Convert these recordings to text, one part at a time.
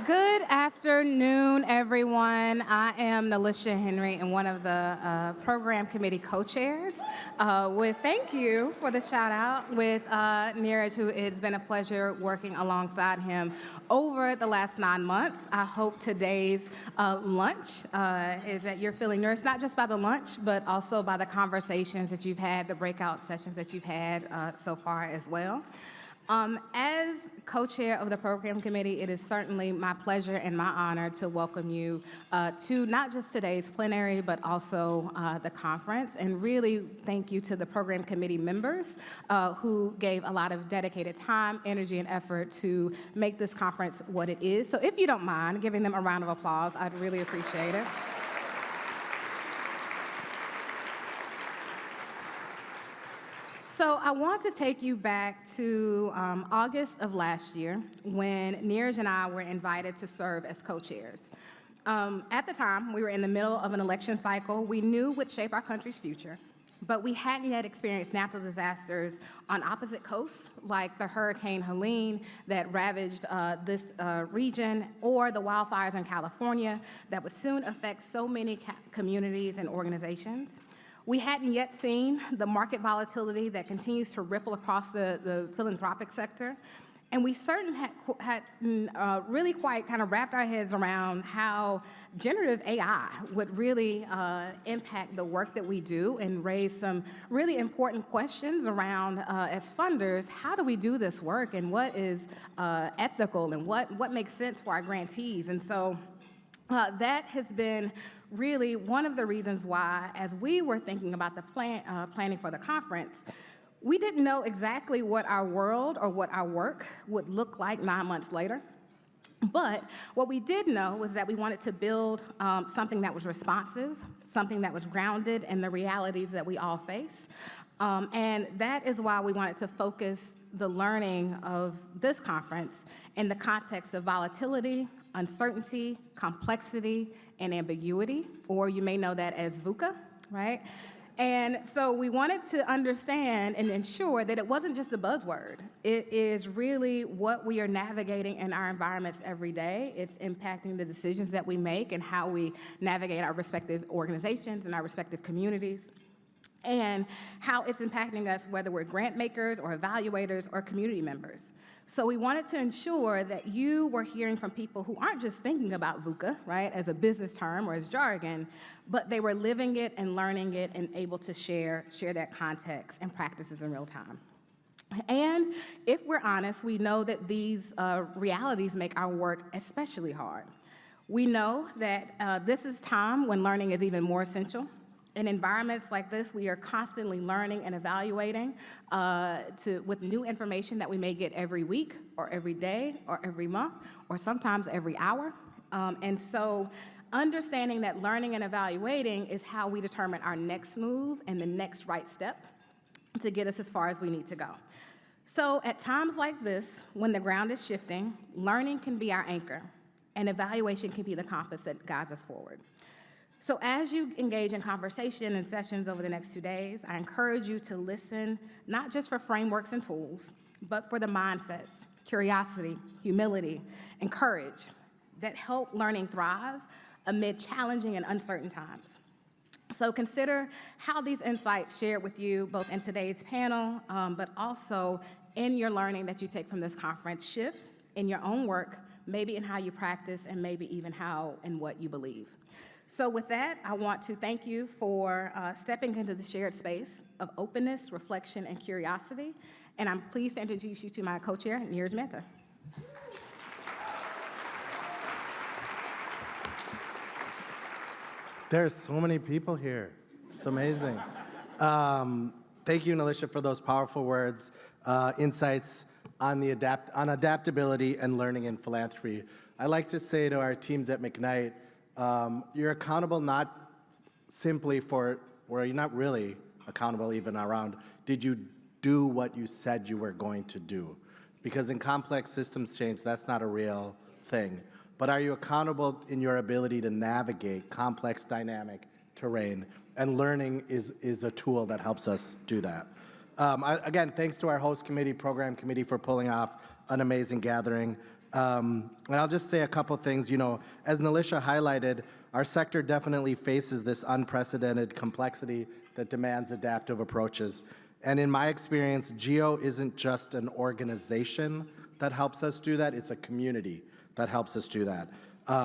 Good afternoon, everyone. I am Nalisha Henry and one of the program committee co-chairs. Thank you for the shout out with Neeraj, who has been a pleasure working alongside him over the last 9 months. I hope today's lunch is that you're feeling nourished, not just by the lunch, but also by the conversations that you've had, the breakout sessions that you've had so far as well. As co-chair of the program committee, it is certainly my pleasure and my honor to welcome you to not just today's plenary, but also the conference. And really thank you to the program committee members who gave a lot of dedicated time, energy, and effort to make this conference what it is. So if you don't mind giving them a round of applause, I'd really appreciate it. So I want to take you back to August of last year when Neeraj and I were invited to serve as co-chairs. At the time, we were in the middle of an election cycle. We knew would shape our country's future, but we hadn't yet experienced natural disasters on opposite coasts, like the Hurricane Helene that ravaged this region, or the wildfires in California that would soon affect so many communities and organizations. We hadn't yet seen the market volatility that continues to ripple across the philanthropic sector. And we certainly had really quite kind of wrapped our heads around how generative AI would really impact the work that we do and raise some really important questions around, as funders, how do we do this work and what is ethical and what makes sense for our grantees? And so that has been really one of the reasons why, as we were thinking about the planning for the conference, we didn't know exactly what our world or what our work would look like 9 months later. But what we did know was that we wanted to build something that was responsive, something that was grounded in the realities that we all face. And that is why we wanted to focus the learning of this conference in the context of volatility, uncertainty, complexity, and ambiguity, or you may know that as VUCA, right? And so we wanted to understand and ensure that it wasn't just a buzzword. It is really what we are navigating in our environments every day. It's impacting the decisions that we make and how we navigate our respective organizations and our respective communities, and how it's impacting us, whether we're grant makers or evaluators or community members. So we wanted to ensure that you were hearing from people who aren't just thinking about VUCA, right, as a business term or as jargon, but they were living it and learning it and able to share that context and practices in real time. And if we're honest, we know that these realities make our work especially hard. We know that this is time when learning is even more essential. In environments like this, we are constantly learning and evaluating with new information that we may get every week or every day or every month or sometimes every hour. And so understanding that learning and evaluating is how we determine our next move and the next right step to get us as far as we need to go. So at times like this, when the ground is shifting, learning can be our anchor and evaluation can be the compass that guides us forward. So as you engage in conversation and sessions over the next 2 days, I encourage you to listen, not just for frameworks and tools, but for the mindsets, curiosity, humility, and courage that help learning thrive amid challenging and uncertain times. So consider how these insights shared with you both in today's panel, but also in your learning that you take from this conference shift in your own work, maybe in how you practice, and maybe even how and what you believe. So with that, I want to thank you for stepping into the shared space of openness, reflection, and curiosity. And I'm pleased to introduce you to my co-chair, Neeraj Mehta. There's so many people here. It's amazing. Thank you, Nalisha, for those powerful words, insights on adaptability and learning in philanthropy. I like to say to our teams at McKnight, you're accountable not simply for, or you're not really accountable even around, did you do what you said you were going to do? Because in complex systems change, that's not a real thing. But are you accountable in your ability to navigate complex dynamic terrain? And learning is a tool that helps us do that. Again, thanks to our host committee, program committee for pulling off an amazing gathering. And I'll just say a couple things. You know, as Nilisha highlighted, our sector definitely faces this unprecedented complexity that demands adaptive approaches. And in my experience, GEO isn't just an organization that helps us do that, it's a community that helps us do that,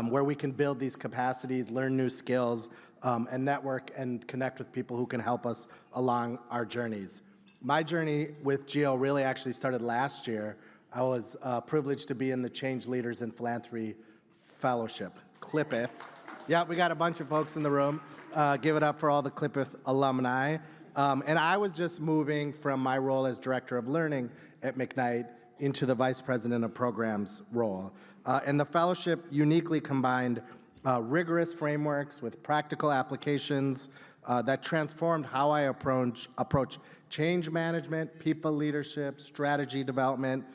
where we can build these capacities, learn new skills, and network and connect with people who can help us along our journeys. My journey with GEO really actually started last year. I was privileged to be in the Change Leaders in Philanthropy Fellowship, CLIPIF. Yeah, we got a bunch of folks in the room. Give it up for all the CLIPIF alumni. And I was just moving from my role as Director of Learning at McKnight into the Vice President of Programs role. And the fellowship uniquely combined rigorous frameworks with practical applications that transformed how I approach change management, people leadership, strategy development.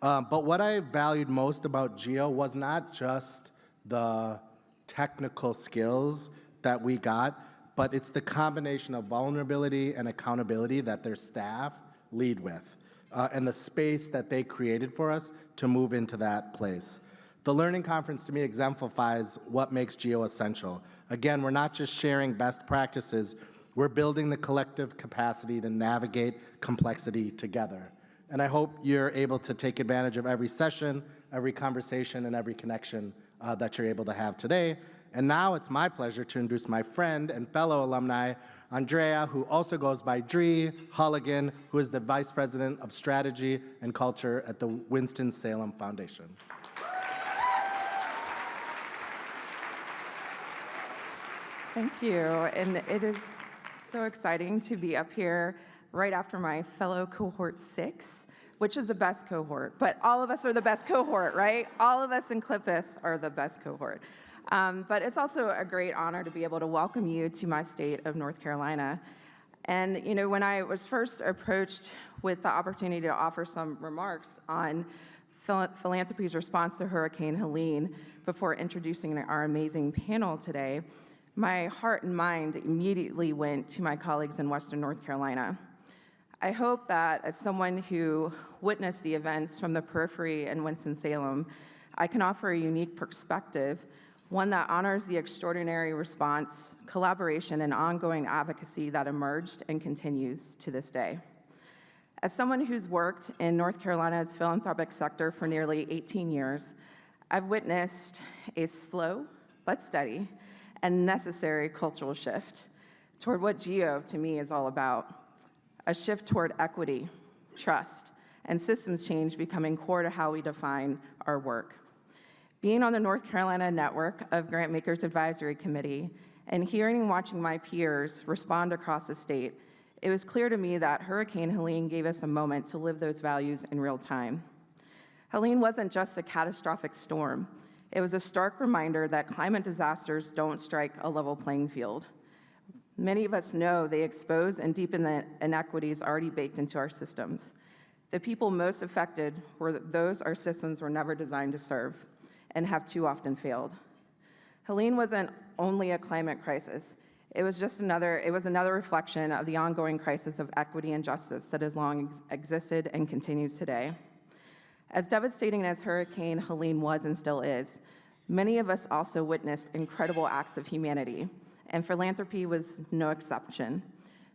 But what I valued most about GEO was not just the technical skills that we got, but it's the combination of vulnerability and accountability that their staff lead with, and the space that they created for us to move into that place. The Learning Conference to me exemplifies what makes GEO essential. Again, we're not just sharing best practices, we're building the collective capacity to navigate complexity together. And I hope you're able to take advantage of every session, every conversation, and every connection that you're able to have today. And now it's my pleasure to introduce my friend and fellow alumni, Andrea, who also goes by Dree Hulligan, who is the Vice President of Strategy and Culture at the Winston-Salem Foundation. Thank you, and it is so exciting to be up here right after my fellow cohort 6, which is the best cohort, but all of us are the best cohort, right? All of us in CLIPIF are the best cohort. But it's also a great honor to be able to welcome you to my state of North Carolina. And you know, when I was first approached with the opportunity to offer some remarks on philanthropy's response to Hurricane Helene before introducing our amazing panel today, my heart and mind immediately went to my colleagues in Western North Carolina. I hope that as someone who witnessed the events from the periphery in Winston-Salem, I can offer a unique perspective, one that honors the extraordinary response, collaboration, and ongoing advocacy that emerged and continues to this day. As someone who's worked in North Carolina's philanthropic sector for nearly 18 years, I've witnessed a slow but steady and necessary cultural shift toward what GEO to me is all about. A shift toward equity, trust, and systems change becoming core to how we define our work. Being on the North Carolina network of Grantmakers Advisory Committee and hearing and watching my peers respond across the state, it was clear to me that Hurricane Helene gave us a moment to live those values in real time. Helene wasn't just a catastrophic storm. It was a stark reminder that climate disasters don't strike a level playing field. Many of us know they expose and deepen the inequities already baked into our systems. The people most affected were those our systems were never designed to serve and have too often failed. Helene wasn't only a climate crisis. It was another reflection of the ongoing crisis of equity and justice that has long existed and continues today. As devastating as Hurricane Helene was and still is, many of us also witnessed incredible acts of humanity, and philanthropy was no exception.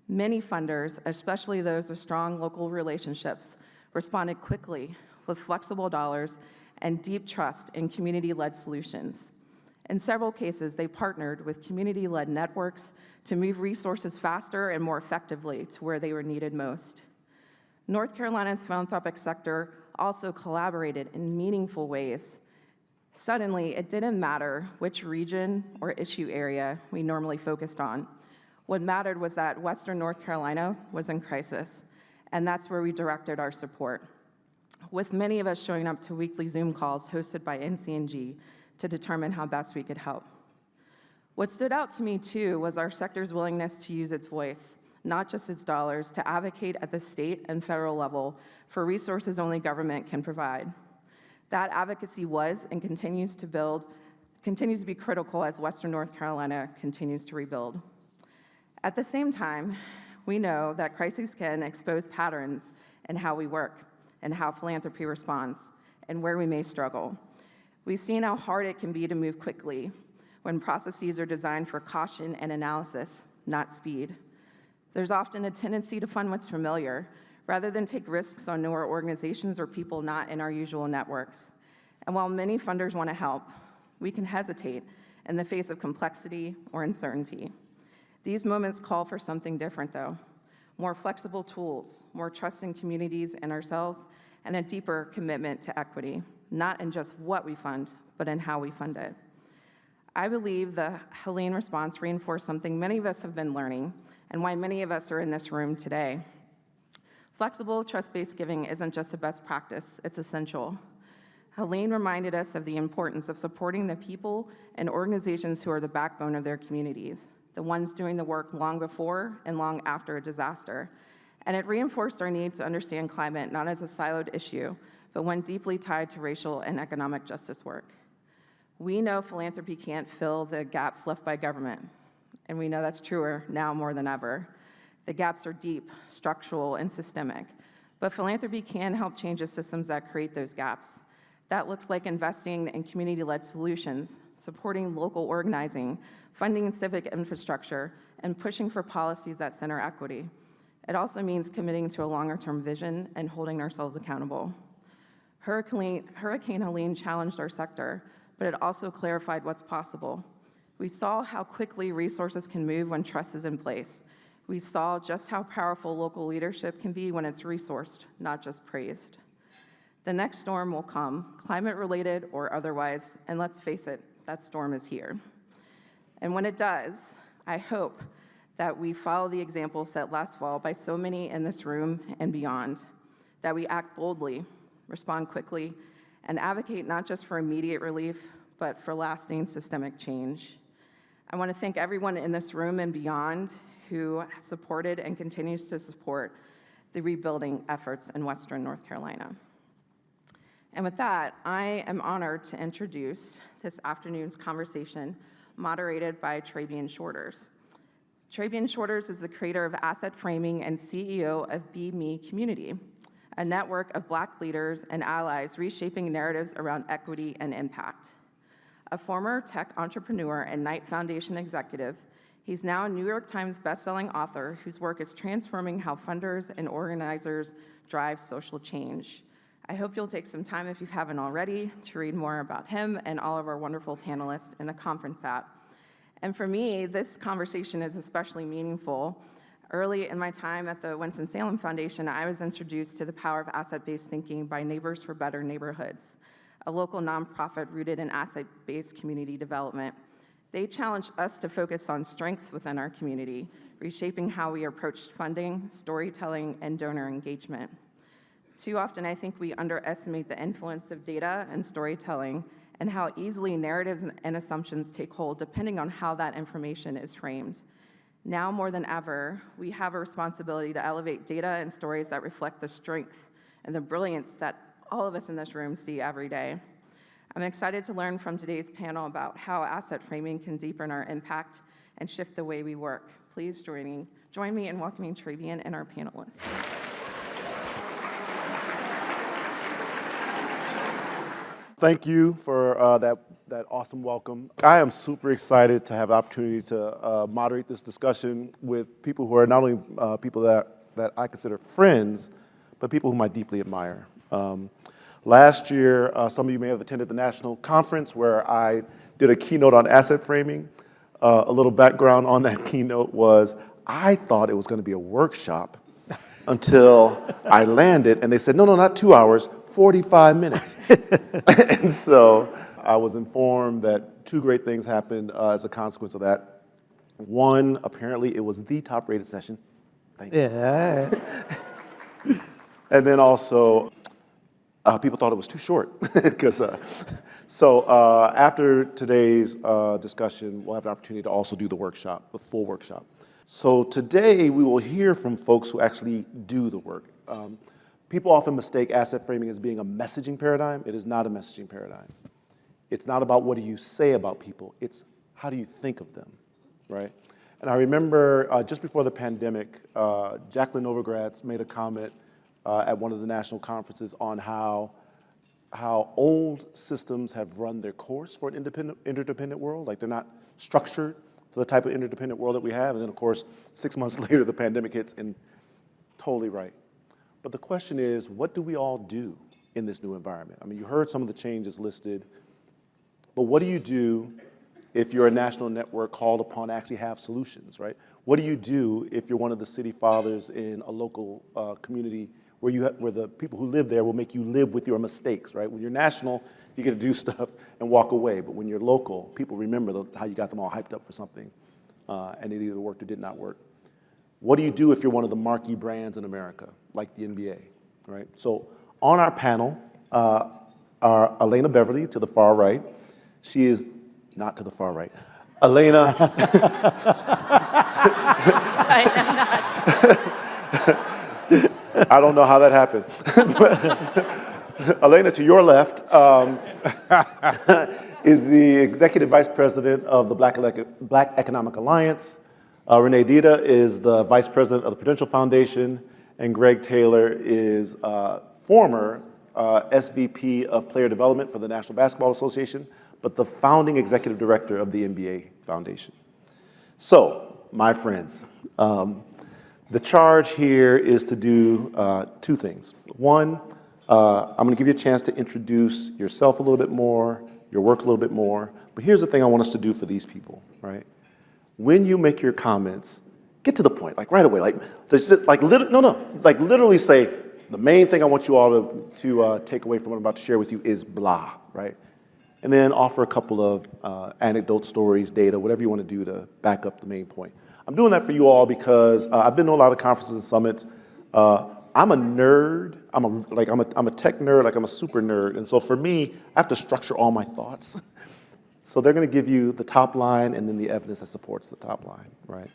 Many funders, especially those with strong local relationships, responded quickly with flexible dollars and deep trust in community-led solutions. In several cases, they partnered with community-led networks to move resources faster and more effectively to where they were needed most. North Carolina's philanthropic sector also collaborated in meaningful ways. Suddenly, it didn't matter which region or issue area we normally focused on. What mattered was that Western North Carolina was in crisis, and that's where we directed our support, with many of us showing up to weekly Zoom calls hosted by NCNG to determine how best we could help. What stood out to me, too, was our sector's willingness to use its voice, not just its dollars, to advocate at the state and federal level for resources only government can provide. That advocacy was and continues to be critical as Western North Carolina continues to rebuild. At the same time, we know that crises can expose patterns in how we work and how philanthropy responds, and where we may struggle. We've seen how hard it can be to move quickly when processes are designed for caution and analysis, not speed. There's often a tendency to fund what's familiar, rather than take risks on newer organizations or people not in our usual networks. And while many funders want to help, we can hesitate in the face of complexity or uncertainty. These moments call for something different, though. More flexible tools, more trust in communities and ourselves, and a deeper commitment to equity, not in just what we fund, but in how we fund it. I believe the Helene response reinforced something many of us have been learning, and why many of us are in this room today. Flexible, trust-based giving isn't just a best practice, it's essential. Helene reminded us of the importance of supporting the people and organizations who are the backbone of their communities, the ones doing the work long before and long after a disaster. And it reinforced our need to understand climate not as a siloed issue, but one deeply tied to racial and economic justice work. We know philanthropy can't fill the gaps left by government, and we know that's truer now more than ever. The gaps are deep, structural, and systemic, but philanthropy can help change the systems that create those gaps. That looks like investing in community-led solutions, supporting local organizing, funding civic infrastructure, and pushing for policies that center equity. It also means committing to a longer-term vision and holding ourselves accountable. Hurricane Helene challenged our sector, but it also clarified what's possible. We saw how quickly resources can move when trust is in place. We saw just how powerful local leadership can be when it's resourced, not just praised. The next storm will come, climate-related or otherwise, and let's face it, that storm is here. And when it does, I hope that we follow the example set last fall by so many in this room and beyond, that we act boldly, respond quickly, and advocate not just for immediate relief, but for lasting systemic change. I want to thank everyone in this room and beyond who supported and continues to support the rebuilding efforts in Western North Carolina. And with that, I am honored to introduce this afternoon's conversation moderated by Trabian Shorters. Trabian Shorters is the creator of Asset Framing and CEO of Be Me Community, a network of Black leaders and allies reshaping narratives around equity and impact. A former tech entrepreneur and Knight Foundation executive, he's now a New York Times bestselling author whose work is transforming how funders and organizers drive social change. I hope you'll take some time, if you haven't already, to read more about him and all of our wonderful panelists in the conference app. And for me, this conversation is especially meaningful. Early in my time at the Winston-Salem Foundation, I was introduced to the power of asset-based thinking by Neighbors for Better Neighborhoods, a local nonprofit rooted in asset-based community development. They challenged us to focus on strengths within our community, reshaping how we approached funding, storytelling, and donor engagement. Too often, I think we underestimate the influence of data and storytelling and how easily narratives and assumptions take hold depending on how that information is framed. Now more than ever, we have a responsibility to elevate data and stories that reflect the strength and the brilliance that all of us in this room see every day. I'm excited to learn from today's panel about how asset framing can deepen our impact and shift the way we work. Please join me in welcoming Trabian and our panelists. Thank you for that awesome welcome. I am super excited to have the opportunity to moderate this discussion with people who are not only people that I consider friends, but people whom I deeply admire. Last year, some of you may have attended the national conference where I did a keynote on asset framing. A little background on that keynote was I thought it was going to be a workshop until I landed, and they said, no, not 2 hours, 45 minutes. And so I was informed that two great things happened as a consequence of that. One, apparently it was the top rated session. Thank you. Yeah. And then also, people thought it was too short. So after today's discussion, we'll have an opportunity to also do the workshop, the full workshop. So today we will hear from folks who actually do the work. People often mistake asset framing as being a messaging paradigm. It is not a messaging paradigm. It's not about what do you say about people. It's how do you think of them, right? And I remember just before the pandemic, Jacqueline Novogratz made a comment at one of the national conferences on how how old systems have run their course for an interdependent world, like they're not structured for the type of interdependent world that we have. And then, of course, 6 months later, the pandemic hits, and totally right. But the question is, what do we all do in this new environment? I mean, you heard some of the changes listed, but what do you do if you're a national network called upon to actually have solutions, right? What do you do if you're one of the city fathers in a local community where the people who live there will make you live with your mistakes, right? When you're national, you get to do stuff and walk away, but when you're local, people remember how you got them all hyped up for something, and it either worked or did not work. What do you do if you're one of the marquee brands in America, like the NBA, right? So on our panel are Elena Beverly to the far right. She is not to the far right. Elena. I am not. I don't know how that happened. Elena, to your left, is the Executive Vice President of the Black Economic Alliance. Renee Dita is the Vice President of the Prudential Foundation, and Greg Taylor is former SVP of Player Development for the National Basketball Association, but the founding Executive Director of the NBA Foundation. So, my friends, the charge here is to do two things. One, I'm going to give you a chance to introduce yourself a little bit more, your work a little bit more, but here's the thing I want us to do for these people, right? When you make your comments, get to the point, like right away, literally say, the main thing I want you all to take away from what I'm about to share with you is blah, right? And then offer a couple of anecdotes, stories, data, whatever you want to do to back up the main point. I'm doing that for you all because I've been to a lot of conferences and summits. I'm a nerd. I'm a tech nerd, like I'm a super nerd. And so for me, I have to structure all my thoughts. So they're going to give you the top line and then the evidence that supports the top line, right?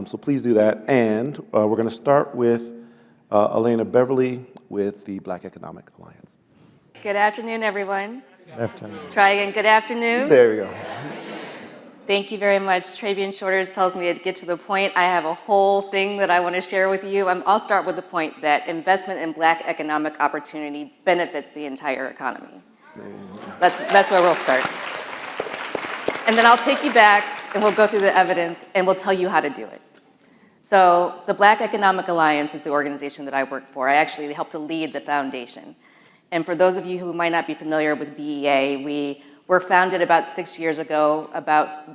So please do that. And we're going to start with Elena Beverly with the Black Economic Alliance. Good afternoon, everyone. Good afternoon. Try again. Good afternoon. There we go. Thank you very much. Travian Shorters tells me to get to the point. I have a whole thing that I want to share with you. I'll start with the point that investment in Black economic opportunity benefits the entire economy. That's where we'll start. And then I'll take you back and we'll go through the evidence and we'll tell you how to do it. So the Black Economic Alliance is the organization that I work for. I actually help to lead the foundation. And for those of you who might not be familiar with BEA, we were founded about 6 years ago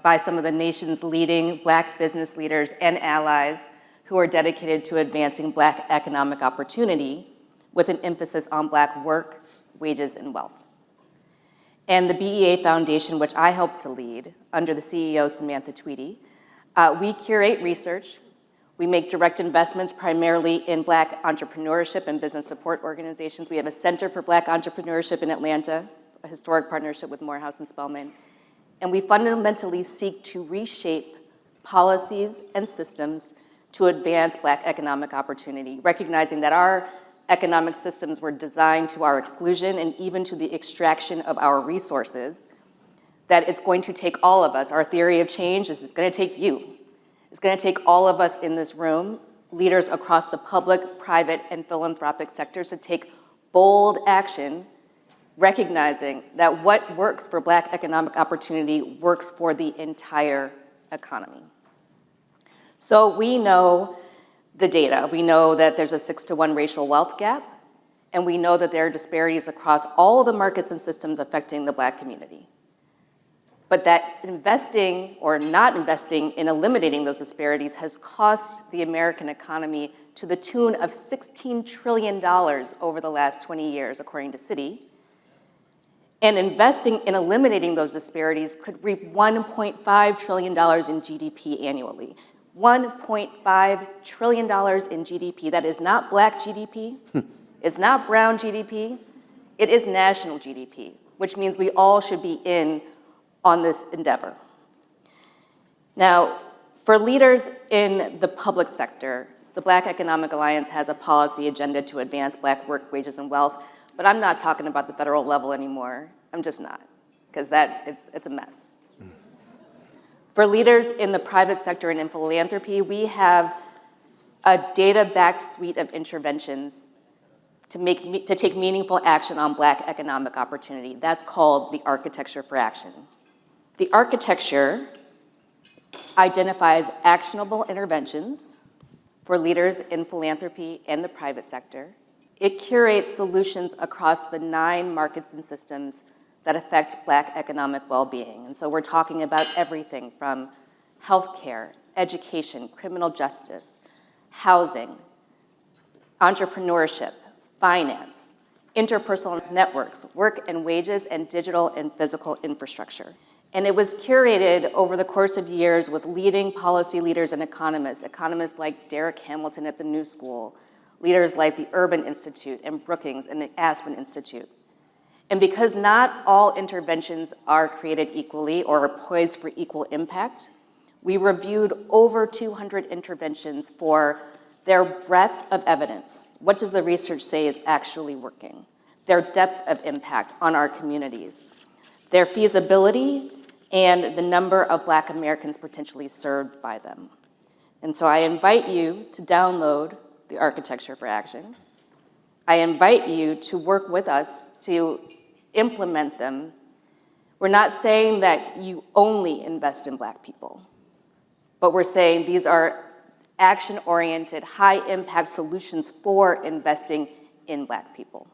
by some of the nation's leading Black business leaders and allies who are dedicated to advancing Black economic opportunity with an emphasis on Black work, wages, and wealth. And the BEA Foundation, which I help to lead under the CEO, Samantha Tweedy, we curate research. We make direct investments primarily in Black entrepreneurship and business support organizations. We have a Center for Black Entrepreneurship in Atlanta, a historic partnership with Morehouse and Spelman. And we fundamentally seek to reshape policies and systems to advance Black economic opportunity, recognizing that our economic systems were designed to our exclusion and even to the extraction of our resources, that it's going to take all of us. Our theory of change is it's going to take you. It's going to take all of us in this room, leaders across the public, private, and philanthropic sectors, to take bold action, recognizing that what works for Black economic opportunity works for the entire economy. So we know the data. We know that there's a 6-to-1 racial wealth gap, and we know that there are disparities across all of the markets and systems affecting the Black community. But that investing or not investing in eliminating those disparities has cost the American economy to the tune of $16 trillion over the last 20 years, according to Citi. And investing in eliminating those disparities could reap $1.5 trillion in GDP annually. $1.5 trillion in GDP. That is not Black GDP. It's not brown GDP. It is national GDP, which means we all should be in on this endeavor. Now, for leaders in the public sector, the Black Economic Alliance has a policy agenda to advance Black work, wages, and wealth, but I'm not talking about the federal level anymore. I'm just not, because it's a mess. For leaders in the private sector and in philanthropy, we have a data-backed suite of interventions to take meaningful action on Black economic opportunity. That's called the Architecture for Action. The architecture identifies actionable interventions for leaders in philanthropy and the private sector. It curates solutions across the 9 markets and systems that affect Black economic well-being. And so we're talking about everything from healthcare, education, criminal justice, housing, entrepreneurship, finance, interpersonal networks, work and wages, and digital and physical infrastructure. And it was curated over the course of years with leading policy leaders and economists like Derek Hamilton at the New School, leaders like the Urban Institute and Brookings and the Aspen Institute. And because not all interventions are created equally or are poised for equal impact, we reviewed over 200 interventions for their breadth of evidence. What does the research say is actually working? Their depth of impact on our communities, their feasibility, and the number of Black Americans potentially served by them. And so I invite you to download the Architecture for Action. I invite you to work with us to implement them. We're not saying that you only invest in Black people, but we're saying these are action-oriented, high-impact solutions for investing in Black people.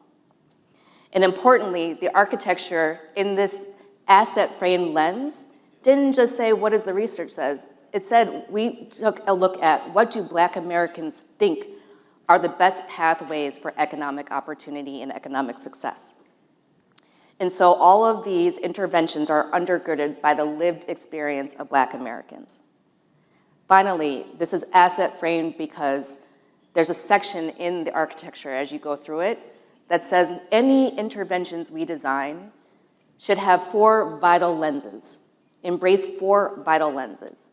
And importantly, the architecture in this asset-framed lens didn't just say, what does the research says? It said, we took a look at what do Black Americans think are the best pathways for economic opportunity and economic success. And so all of these interventions are undergirded by the lived experience of Black Americans. Finally, this is asset framed because there's a section in the architecture as you go through it that says any interventions we design should have 4 vital lenses, embrace 4 vital lenses.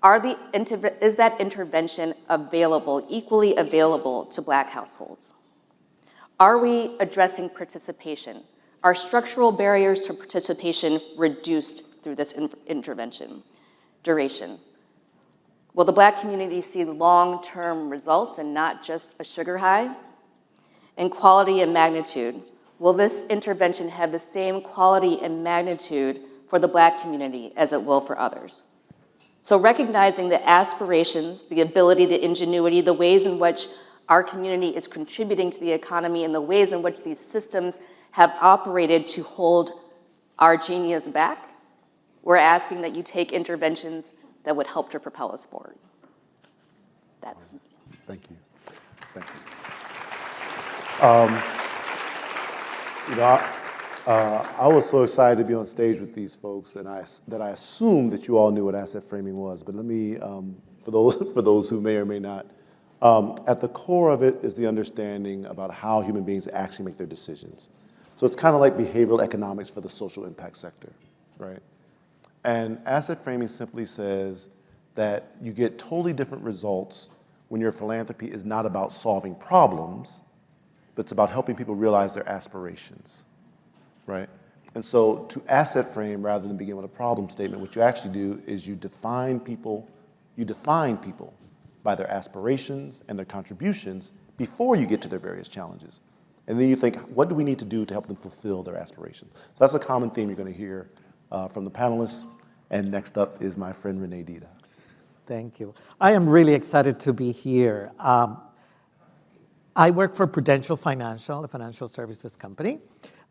Is that intervention available, equally available to Black households? Are we addressing participation? Are structural barriers to participation reduced through this intervention? Duration. Will the Black community see long-term results and not just a sugar high? And quality and magnitude. Will this intervention have the same quality and magnitude for the Black community as it will for others? So recognizing the aspirations, the ability, the ingenuity, the ways in which our community is contributing to the economy and the ways in which these systems have operated to hold our genius back, we're asking that you take interventions that would help to propel us forward. That's me. Thank you. Thank you. I was so excited to be on stage with these folks, and I assumed that you all knew what asset framing was. But let me, for those who may or may not, at the core of it is the understanding about how human beings actually make their decisions. So it's kind of like behavioral economics for the social impact sector, right? And asset framing simply says that you get totally different results when your philanthropy is not about solving problems, but it's about helping people realize their aspirations, right? And so to asset frame rather than begin with a problem statement, what you actually do is you define people by their aspirations and their contributions before you get to their various challenges. And then you think, what do we need to do to help them fulfill their aspirations? So that's a common theme you're going to hear from the panelists. And next up is my friend Renee Dida. Thank you. I am really excited to be here. I work for Prudential Financial, a financial services company,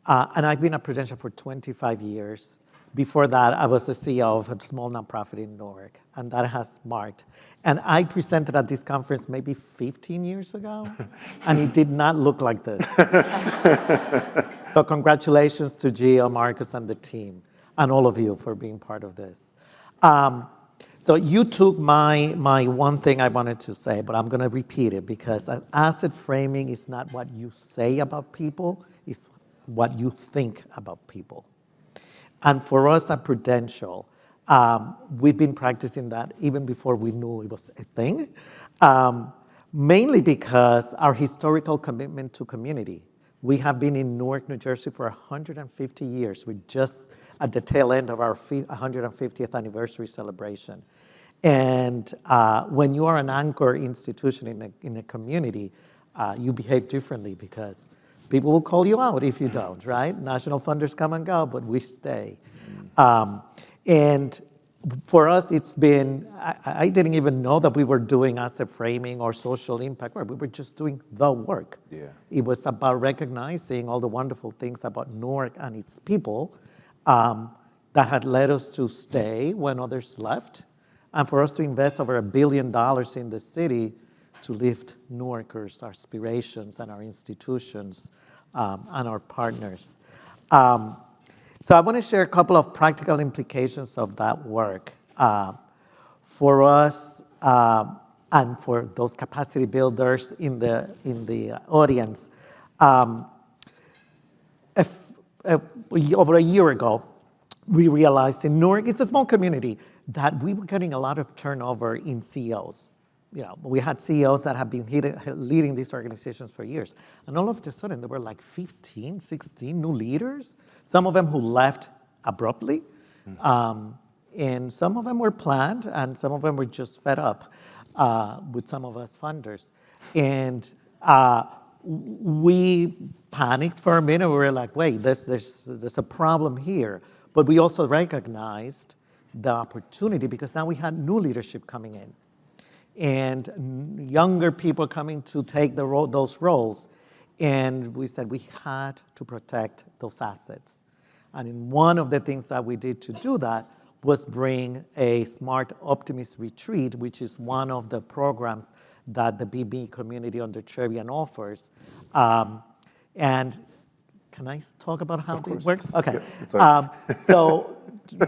and I've been at Prudential for 25 years. Before that, I was the CEO of a small nonprofit in Newark, and that has marked. And I presented at this conference maybe 15 years ago, and it did not look like this. So congratulations to Gio, Marcus, and the team, and all of you for being part of this. So you took my one thing I wanted to say, but I'm going to repeat it because asset framing is not what you say about people, it's what you think about people. And for us at Prudential, we've been practicing that even before we knew it was a thing, mainly because our historical commitment to community. We have been in Newark, New Jersey for 150 years. We're just at the tail end of our 150th anniversary celebration. And when you are an anchor institution in a community, you behave differently because people will call you out if you don't, right? National funders come and go, but we stay. And for us, it's been, I didn't even know that we were doing asset framing or social impact work. We were just doing the work. Yeah. It was about recognizing all the wonderful things about Newark and its people that had led us to stay when others left, and for us to invest over $1 billion in the city to lift Newarkers' aspirations and our institutions and our partners. So I want to share a couple of practical implications of that work for us and for those capacity builders in the audience. Over a year ago, we realized in Newark, it's a small community, that we were getting a lot of turnover in CEOs. You know, we had CEOs that have been leading these organizations for years. And all of a sudden, there were like 15, 16 new leaders, some of them who left abruptly. And some of them were planned, and some of them were just fed up with some of us funders. And we panicked for a minute. We were like, wait, there's a problem here. But we also recognized the opportunity because now we had new leadership coming in and younger people coming to take those roles. And we said we had to protect those assets. And one of the things that we did to do that was bring a Smart Optimist Retreat, which is one of the programs that the BB community under Trevian offers. And can I talk about how it works? Okay. Yeah, so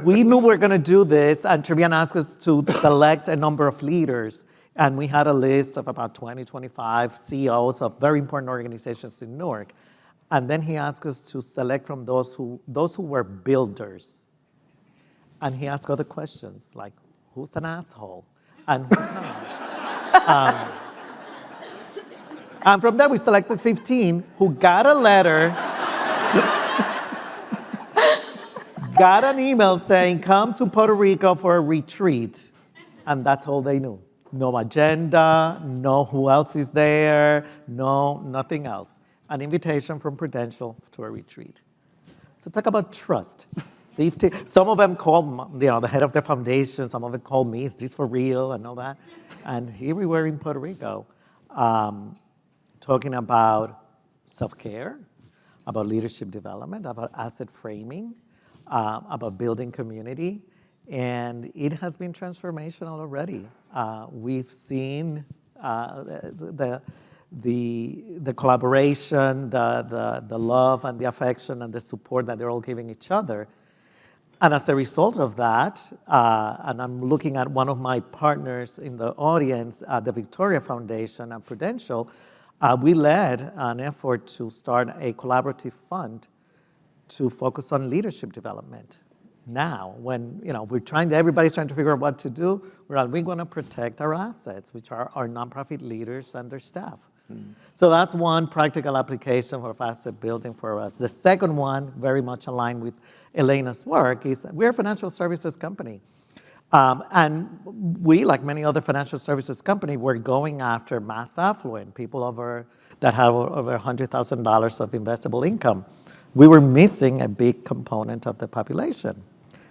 we knew we were going to do this, and Trevian asked us to select a number of leaders. And we had a list of about 20, 25 CEOs of very important organizations in Newark. And then he asked us to select from those who were builders. And he asked other questions like, who's an asshole? And who's not? And from there, we selected 15 who got a letter, got an email saying, come to Puerto Rico for a retreat. And that's all they knew. No agenda, no who else is there, no nothing else. An invitation from Prudential to a retreat. So talk about trust. 50, some of them called, the head of the foundation, some of them called me, is this for real, and all that. And here we were in Puerto Rico, talking about self-care, about leadership development, about asset framing, about building community. And it has been transformational already. We've seen the collaboration, the love and the affection and the support that they're all giving each other. And as a result of that, and I'm looking at one of my partners in the audience at the Victoria Foundation and Prudential, we led an effort to start a collaborative fund to focus on leadership development. Now, when everybody's trying to figure out what to do, we're going to protect our assets, which are our nonprofit leaders and their staff. So that's one practical application of asset building for us. The second one, very much aligned with Elena's work, is we're a financial services company. And we, like many other financial services companies, we're going after mass affluent, people that have over $100,000 of investable income. We were missing a big component of the population,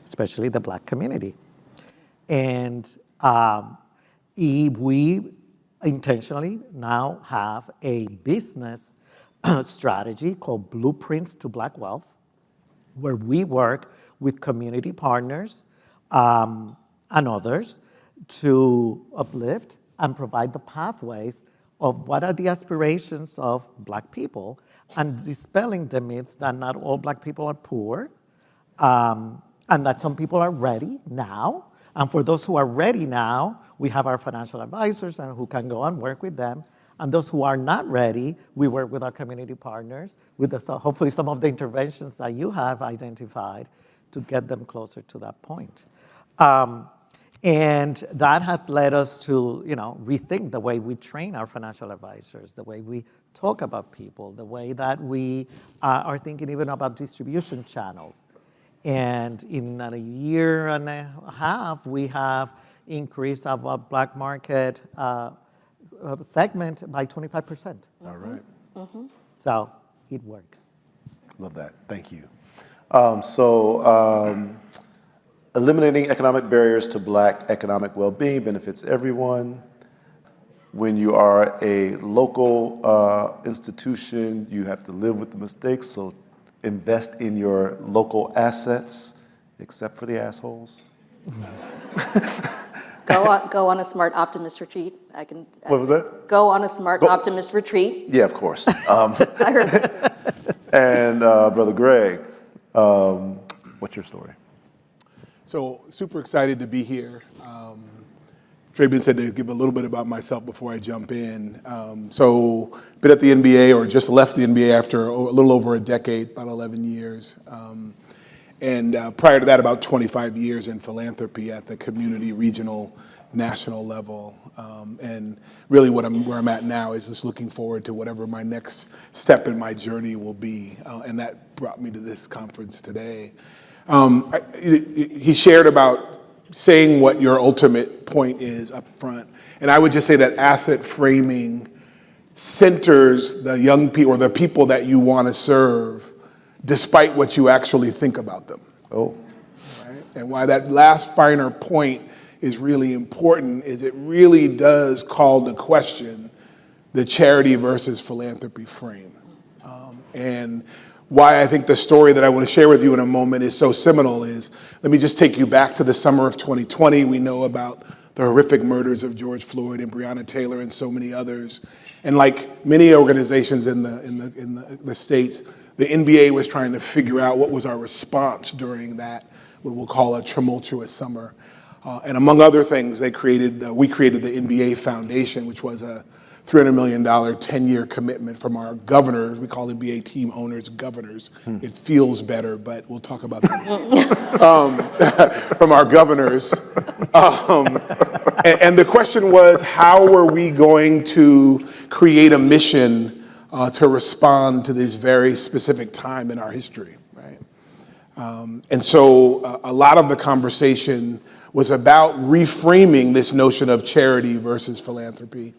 especially the Black community. And we intentionally now have a business strategy called Blueprints to Black Wealth, where we work with community partners and others to uplift and provide the pathways of what are the aspirations of Black people and dispelling the myths that not all Black people are poor, and that some people are ready now. And for those who are ready now, we have our financial advisors and who can go and work with them. And those who are not ready, we work with our community partners, with hopefully some of the interventions that you have identified to get them closer to that point. And that has led us to rethink the way we train our financial advisors, the way we talk about people, the way that we are thinking even about distribution channels. And in a year and a half, we have increased our Black market segment by 25%. All right. So it works. Love that. Thank you. Eliminating economic barriers to Black economic well-being benefits everyone. When you are a local institution, you have to live with the mistakes, so invest in your local assets, except for the assholes. Go on a smart optimist retreat. What was that? Go on a smart optimist retreat. Yeah, of course. I heard that too. And Brother Greg, what's your story? So super excited to be here. Trabian said to give a little bit about myself before I jump in. So been at the NBA or just left the NBA after a little over a decade, about 11 years. And prior to that, about 25 years in philanthropy at the community, regional, national level. And really where I'm at now is just looking forward to whatever my next step in my journey will be. And that brought me to this conference today. He shared about saying what your ultimate point is up front. And I would just say that asset framing centers the young people or the people that you want to serve despite what you actually think about them. Oh. Right? And why that last finer point is really important is it really does call to question the charity versus philanthropy frame. And why I think the story that I want to share with you in a moment is so seminal is, let me just take you back to the summer of 2020. We know about the horrific murders of George Floyd and Breonna Taylor and so many others. And like many organizations in the States, the NBA was trying to figure out what was our response during that, what we'll call a tumultuous summer. And among other things, we created the NBA Foundation, which was a $300 million 10-year commitment from our governors. We call NBA team owners governors. It feels better, but we'll talk about that. From our governors. And the question was, how were we going to create a mission to respond to this very specific time in our history, right? And so a lot of the conversation was about reframing this notion of charity versus philanthropy.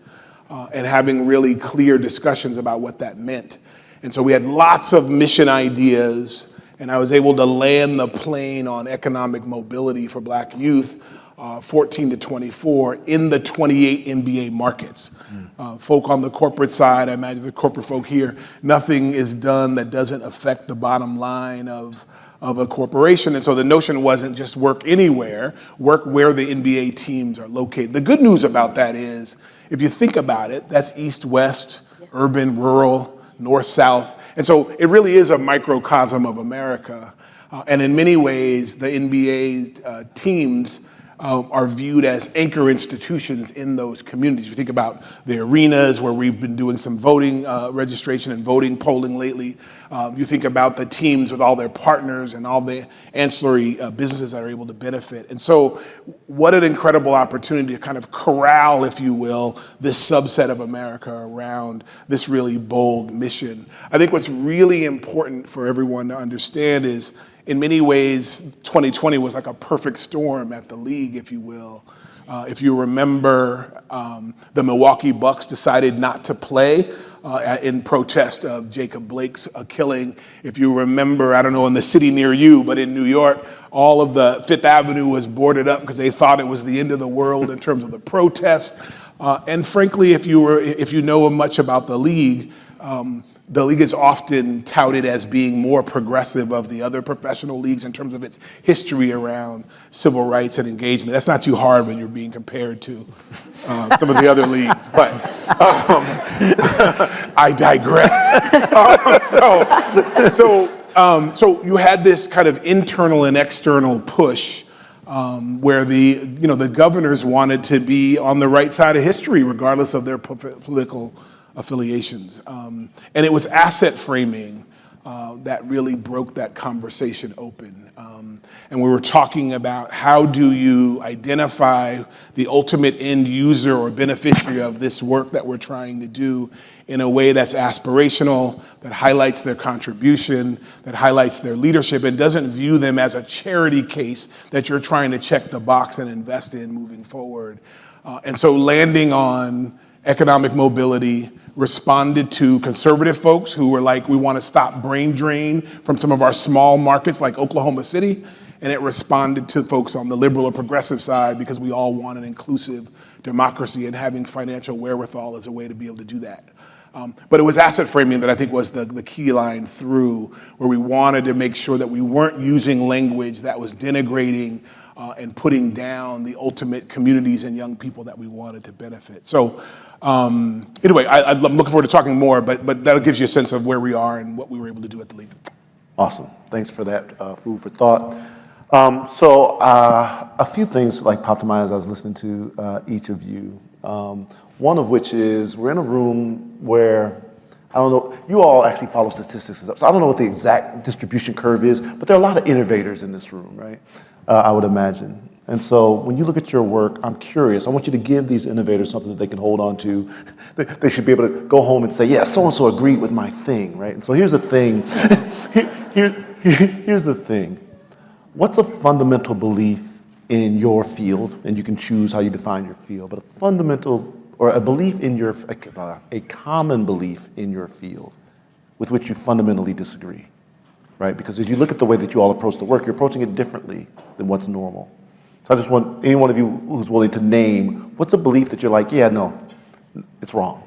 And having really clear discussions about what that meant. And so we had lots of mission ideas, and I was able to land the plane on economic mobility for Black youth, 14 to 24, in the 28 NBA markets. Folk on the corporate side, I imagine the corporate folk here, nothing is done that doesn't affect the bottom line of a corporation. And so the notion wasn't just work anywhere, work where the NBA teams are located. The good news about that is, if you think about it, that's east-west, urban, rural, north-south. And so it really is a microcosm of America. And in many ways, the NBA teams are viewed as anchor institutions in those communities. You think about the arenas where we've been doing some voting registration and voting polling lately. You think about the teams with all their partners and all the ancillary businesses that are able to benefit. And so what an incredible opportunity to kind of corral, if you will, this subset of America around this really bold mission. I think what's really important for everyone to understand is, in many ways, 2020 was like a perfect storm at the league, if you will. If you remember, the Milwaukee Bucks decided not to play in protest of Jacob Blake's killing. If you remember, I don't know in the city near you, but in New York, all of the Fifth Avenue was boarded up because they thought it was the end of the world in terms of the protest. And frankly, if you know much about the league is often touted as being more progressive of the other professional leagues in terms of its history around civil rights and engagement. That's not too hard when you're being compared to some of the other leagues, but I digress. So you had this kind of internal and external push where the governors wanted to be on the right side of history, regardless of their political affiliations. And it was asset framing that really broke that conversation open. And we were talking about how do you identify the ultimate end user or beneficiary of this work that we're trying to do in a way that's aspirational, that highlights their contribution, that highlights their leadership, and doesn't view them as a charity case that you're trying to check the box and invest in moving forward. And so landing on economic mobility, responded to conservative folks who were like, we want to stop brain drain from some of our small markets like Oklahoma City, and it responded to folks on the liberal or progressive side because we all want an inclusive democracy, and having financial wherewithal is a way to be able to do that. But it was asset framing that I think was the key line through, where we wanted to make sure that we weren't using language that was denigrating and putting down the ultimate communities and young people that we wanted to benefit. So anyway, I'm looking forward to talking more, but that gives you a sense of where we are and what we were able to do at the League. Awesome. Thanks for that food for thought. So a few things like popped to mind as I was listening to each of you. One of which is we're in a room where, I don't know, you all actually follow statistics, so I don't know what the exact distribution curve is, but there are a lot of innovators in this room, right? I would imagine. And so when you look at your work, I'm curious. I want you to give these innovators something that they can hold on to. They should be able to go home and say, yeah, so-and-so agreed with my thing, right? And so here's the thing. Here's the thing. What's a fundamental belief in your field? And you can choose how you define your field, but a fundamental or a belief in your, a common belief in your field with which you fundamentally disagree, right? Because as you look at the way that you all approach the work, you're approaching it differently than what's normal. So I just want any one of you who's willing to name, what's a belief that you're like, yeah, no, it's wrong?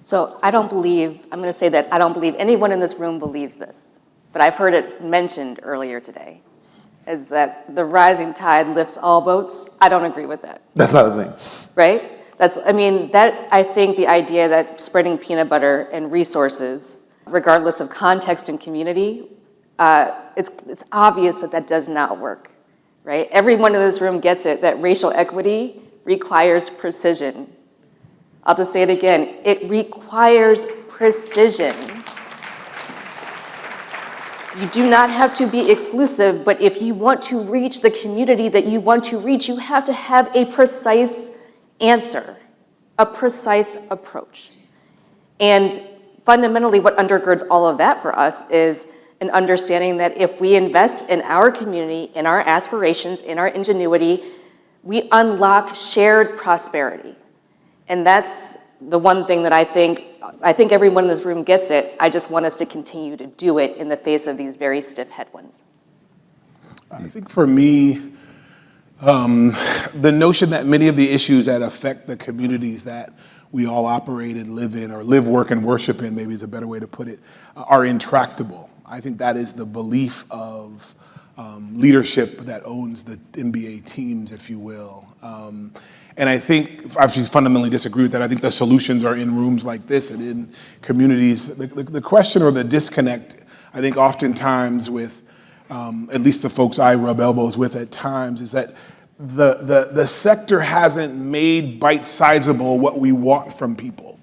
So I'm going to say that I don't believe anyone in this room believes this, but I've heard it mentioned earlier today, is that the rising tide lifts all boats. I don't agree with that. That's not a thing. Right? I think the idea that spreading peanut butter and resources, regardless of context and community, it's obvious that that does not work, right? Everyone in this room gets it, that racial equity requires precision. I'll just say it again, it requires precision. You do not have to be exclusive, but if you want to reach the community that you want to reach, you have to have a precise answer, a precise approach. And fundamentally, what undergirds all of that for us is an understanding that if we invest in our community, in our aspirations, in our ingenuity, we unlock shared prosperity. And that's the one thing that I think everyone in this room gets it. I just want us to continue to do it in the face of these very stiff headwinds. I think for me, the notion that many of the issues that affect the communities that we all operate and live in, or live, work, and worship in, maybe is a better way to put it, are intractable. I think that is the belief of leadership that owns the NBA teams, if you will. And I think, I actually fundamentally disagree with that. I think the solutions are in rooms like this and in communities. The question or the disconnect, I think oftentimes with, at least the folks I rub elbows with at times, is that the sector hasn't made bite-sizable what we want from people.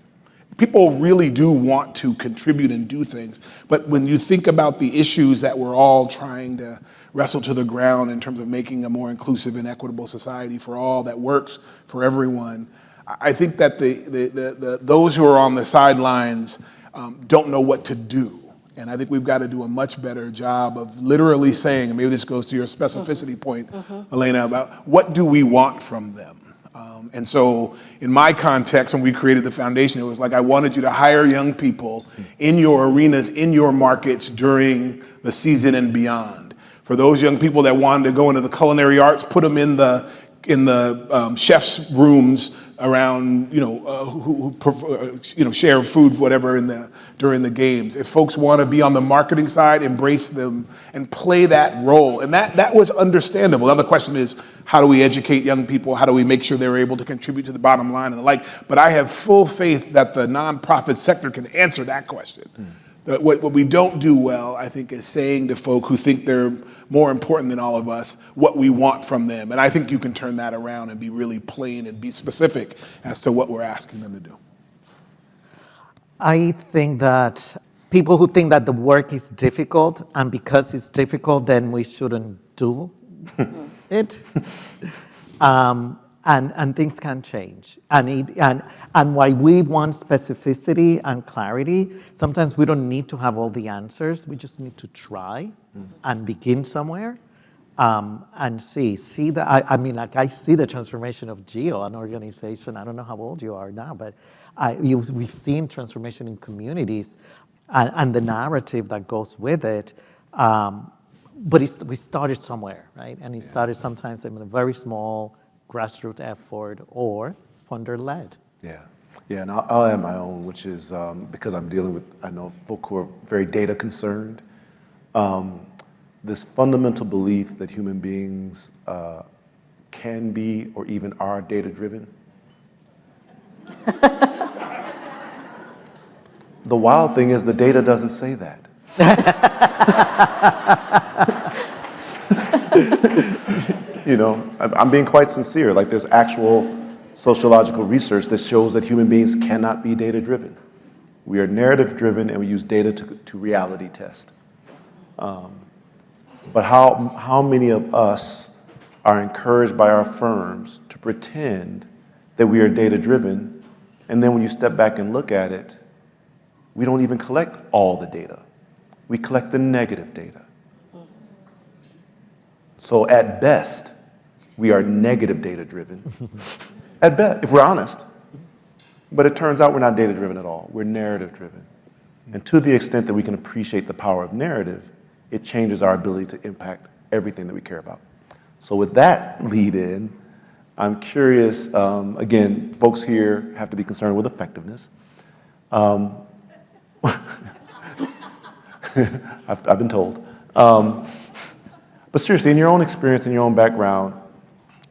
People really do want to contribute and do things, but when you think about the issues that we're all trying to wrestle to the ground in terms of making a more inclusive and equitable society for all that works for everyone, I think that those who are on the sidelines don't know what to do. And I think we've got to do a much better job of literally saying, and maybe this goes to your specificity point, Elena, about what do we want from them? And so in my context, when we created the foundation, it was like I wanted you to hire young people in your arenas, in your markets during the season and beyond. For those young people that wanted to go into the culinary arts, put them in the chefs' rooms around, who share food, whatever, during the games. If folks want to be on the marketing side, embrace them and play that role. And that was understandable. Now the question is, how do we educate young people? How do we make sure they're able to contribute to the bottom line and the like? But I have full faith that the nonprofit sector can answer that question. What we don't do well, I think, is saying to folk who think they're more important than all of us what we want from them. And I think you can turn that around and be really plain and be specific as to what we're asking them to do. I think that people who think that the work is difficult, and because it's difficult, then we shouldn't do it. And things can change. And why we want specificity and clarity, sometimes we don't need to have all the answers. We just need to try and begin somewhere. and see the, I mean, like I see the transformation of GEO, an organization. I don't know how old you are now, but we've seen transformation in communities and the narrative that goes with it. But we started somewhere, right? And it started sometimes in a very small grassroots effort or funder-led. Yeah, yeah, and I'll add my own, which is because I'm dealing with, I know folk who are very data concerned, this fundamental belief that human beings can be or even are data-driven. The wild thing is the data doesn't say that. You know, I'm being quite sincere. Like there's actual sociological research that shows that human beings cannot be data-driven. We are narrative-driven and we use data to reality test. But how many of us are encouraged by our firms to pretend that we are data-driven, and then when you step back and look at it, we don't even collect all the data. We collect the negative data. So at best, we are negative data-driven. At best, if we're honest. But it turns out we're not data-driven at all. We're narrative-driven. And to the extent that we can appreciate the power of narrative, it changes our ability to impact everything that we care about. So with that lead in, I'm curious, again, folks here have to be concerned with effectiveness. I've been told. But seriously, in your own experience, in your own background,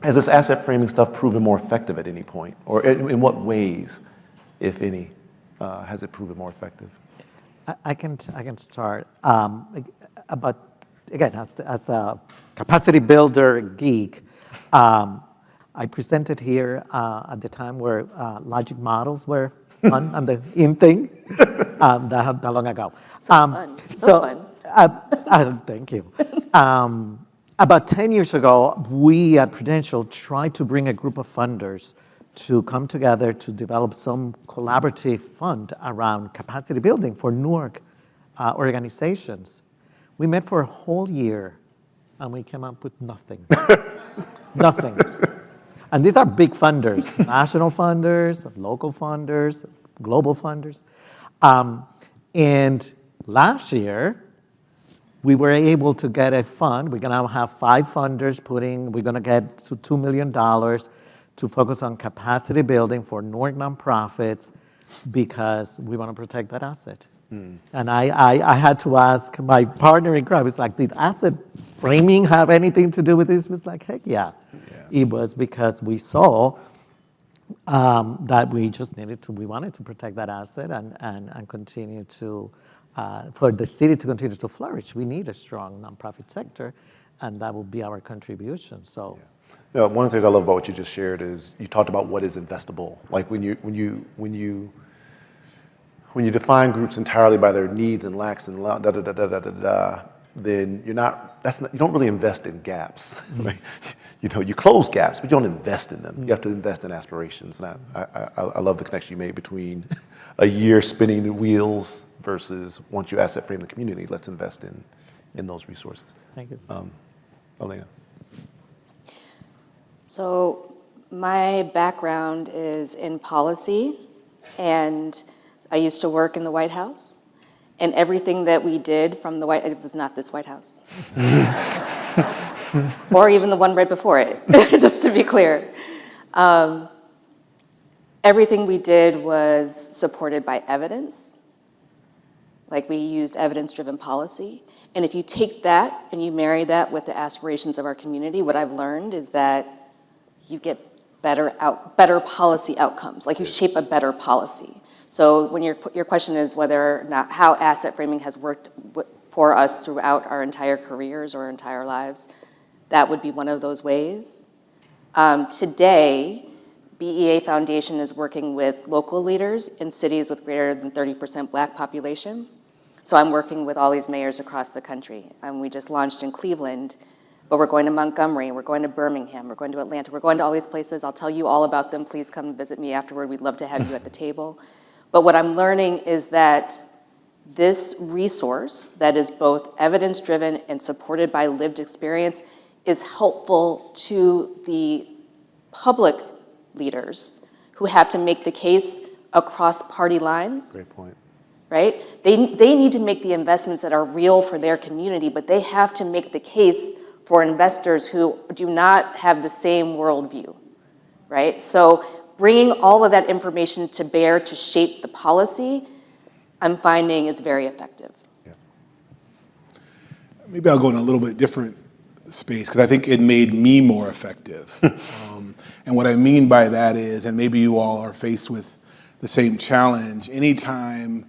has this asset framing stuff proven more effective at any point? Or in what ways, if any, has it proven more effective? I can start. About, again, as a capacity builder geek, I presented here at the time where logic models were fun and the in thing, that long ago. So fun. Thank you. About 10 years ago, we at Prudential tried to bring a group of funders to come together to develop some collaborative fund around capacity building for Newark organizations. We met for a whole year, and we came up with nothing. Nothing. And these are big funders, national funders, local funders, global funders. And last year, we were able to get a fund. We're going to have 5 funders we're going to get $2 million to focus on capacity building for Newark nonprofits because we want to protect that asset. And I had to ask my partner in crime, it's like, did asset framing have anything to do with this? It was like, heck yeah. It was because we saw that we wanted to protect that asset and continue to, for the city to continue to flourish. We need a strong nonprofit sector, and that will be our contribution. So. You know, one of the things I love about what you just shared is you talked about what is investable. Like when you define groups entirely by their needs and lacks and then you don't really invest in gaps. Right? You know, you close gaps, but you don't invest in them. You have to invest in aspirations. And I love the connection you made between a year spinning the wheels versus once you asset frame the community, let's invest in those resources. Thank you. Elena. So my background is in policy, and I used to work in the White House, and everything that we did from the White House, it was not this White House, or even the one right before it, just to be clear. Everything we did was supported by evidence, like we used evidence-driven policy. And if you take that and you marry that with the aspirations of our community, what I've learned is that you get better policy outcomes, like you shape a better policy. So when your question is whether or not how asset framing has worked for us throughout our entire careers or entire lives, that would be one of those ways. Today, BEA Foundation is working with local leaders in cities with greater than 30% Black population. So I'm working with all these mayors across the country. We just launched in Cleveland, but we're going to Montgomery, we're going to Birmingham, we're going to Atlanta, we're going to all these places. I'll tell you all about them. Please come visit me afterward. We'd love to have you at the table. But what I'm learning is that this resource that is both evidence-driven and supported by lived experience is helpful to the public leaders who have to make the case across party lines, Great point. right? They need to make the investments that are real for their community, but they have to make the case for investors who do not have the same worldview, right? So bringing all of that information to bear to shape the policy, I'm finding is very effective. Maybe I'll go in a little bit different space because I think it made me more effective. And what I mean by that is, and maybe you all are faced with the same challenge, anytime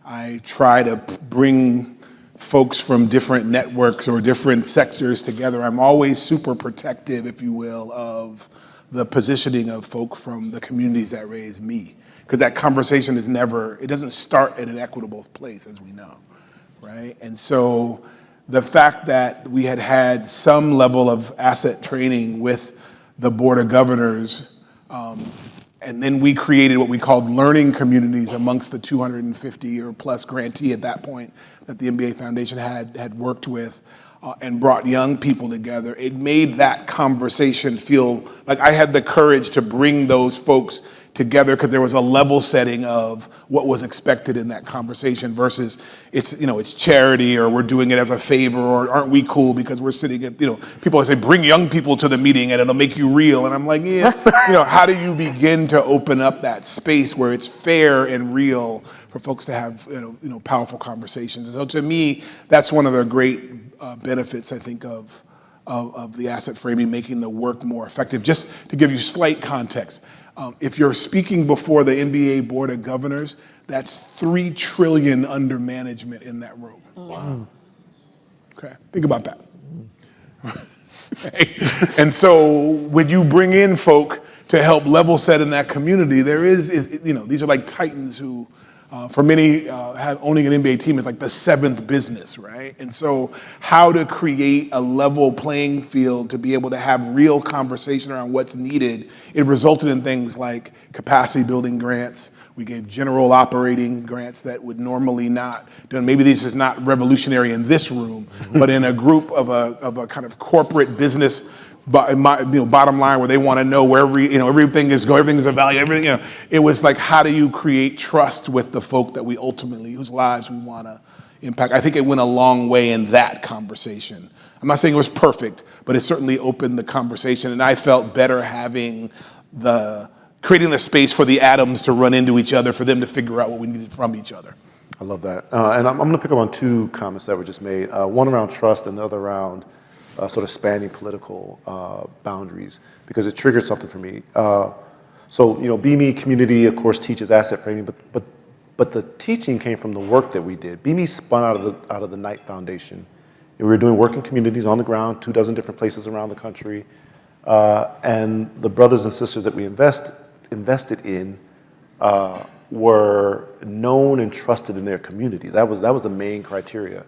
I try to bring folks from different networks or different sectors together, I'm always super protective, if you will, of the positioning of folk from the communities that raised me. Because that conversation is never, it doesn't start at an equitable place, as we know, right? And so the fact that we had had some level of asset training with the Board of Governors, and then we created what we called learning communities amongst the 250 or plus grantee at that point that the MBA Foundation had worked with, and brought young people together. It made that conversation feel like I had the courage to bring those folks together because there was a level setting of what was expected in that conversation versus it's charity or we're doing it as a favor or aren't we cool because we're sitting at, people always say bring young people to the meeting and it'll make you real. And I'm like, yeah, how do you begin to open up that space where it's fair and real for folks to have, powerful conversations? And so to me, that's one of the great benefits, I think, of the asset framing, making the work more effective. Just to give you slight context, if you're speaking before the NBA Board of Governors, that's $3 trillion under management in that room. Wow. Okay, think about that. Right? And so when you bring in folk to help level set in that community, there is these are like titans who, for many, have owning an NBA team is like the seventh business, right? And so how to create a level playing field to be able to have real conversation around what's needed, it resulted in things like capacity building grants. We gave general operating grants that would normally not done. Maybe this is not revolutionary in this room, but in a group of a kind of corporate business bottom line where they want to know where everything is going, everything is a value, everything, it was like, how do you create trust with the folk that we ultimately, whose lives we want to impact? I think it went a long way in that conversation. I'm not saying it was perfect, but it certainly opened the conversation, and I felt better creating the space for the atoms to run into each other, for them to figure out what we needed from each other. I love that. And I'm going to pick up on two comments that were just made. One around trust and the other around sort of spanning political boundaries, because it triggered something for me. BME community, of course, teaches asset framing, but the teaching came from the work that we did. BME spun out of the Knight Foundation, and we were doing work in communities on the ground, 24 different places around the country, and the brothers and sisters that we invested in were known and trusted in their communities. That was the main criteria.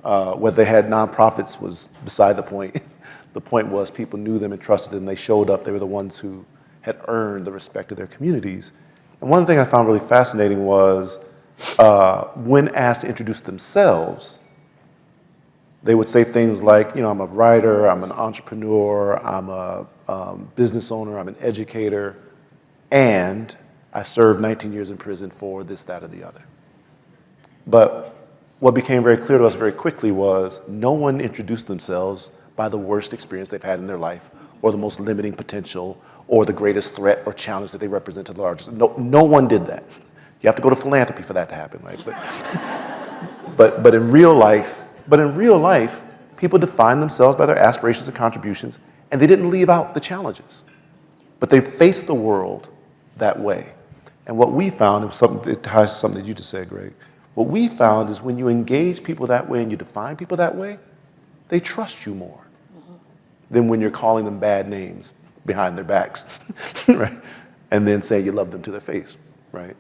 Whether they had nonprofits was beside the point. The point was people knew them and trusted them. They showed up. They were the ones who had earned the respect of their communities. And one thing I found really fascinating was when asked to introduce themselves, they would say things like, I'm a writer, I'm an entrepreneur, I'm a business owner, I'm an educator, and I served 19 years in prison for this, that, or the other. But what became very clear to us very quickly was no one introduced themselves by the worst experience they've had in their life, or the most limiting potential, or the greatest threat or challenge that they represent to the largest. No one did that. You have to go to philanthropy for that to happen, right? But in real life, people define themselves by their aspirations and contributions, and they didn't leave out the challenges. But they faced the world that way. And what we found, it ties to something that you just said, Greg. What we found is when you engage people that way and you define people that way, they trust you more than when you're calling them bad names behind their backs, right? And then saying you love them to their face, right?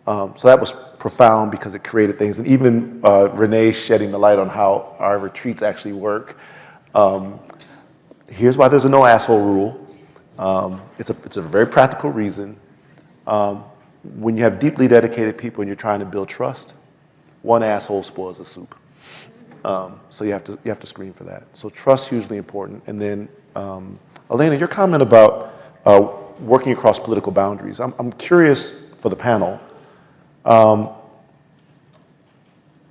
So that was profound because it created things. And even Renee shedding the light on how our retreats actually work. Here's why there's a no asshole rule. It's a very practical reason. When you have deeply dedicated people and you're trying to build trust, one asshole spoils the soup. So you have to screen for that. So trust hugely important. And then, Elena, your comment about working across political boundaries. I'm curious for the panel.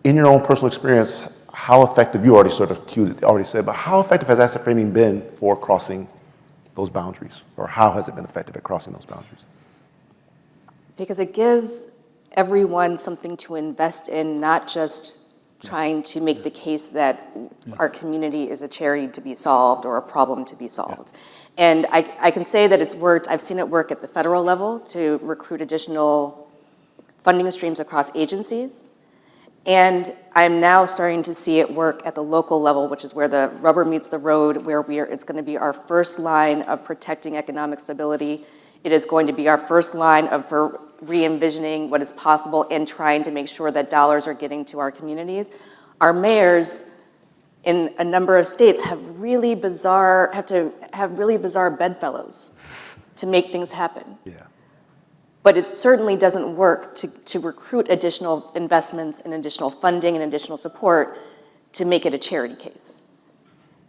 In your own personal experience, how effective, you already sort of already said, but how effective has asset framing been for crossing those boundaries? Or how has it been effective at crossing those boundaries? Because it gives everyone something to invest in, not just trying to make the case that our community is a charity to be solved or a problem to be solved. And I can say that it's worked. I've seen it work at the federal level to recruit additional funding streams across agencies. And I'm now starting to see it work at the local level, which is where the rubber meets the road, where it's going to be our first line of protecting economic stability. It is going to be our first line for re-envisioning what is possible and trying to make sure that dollars are getting to our communities. Our mayors in a number of states have really bizarre bedfellows to make things happen. Yeah. But it certainly doesn't work to recruit additional investments and additional funding and additional support to make it a charity case.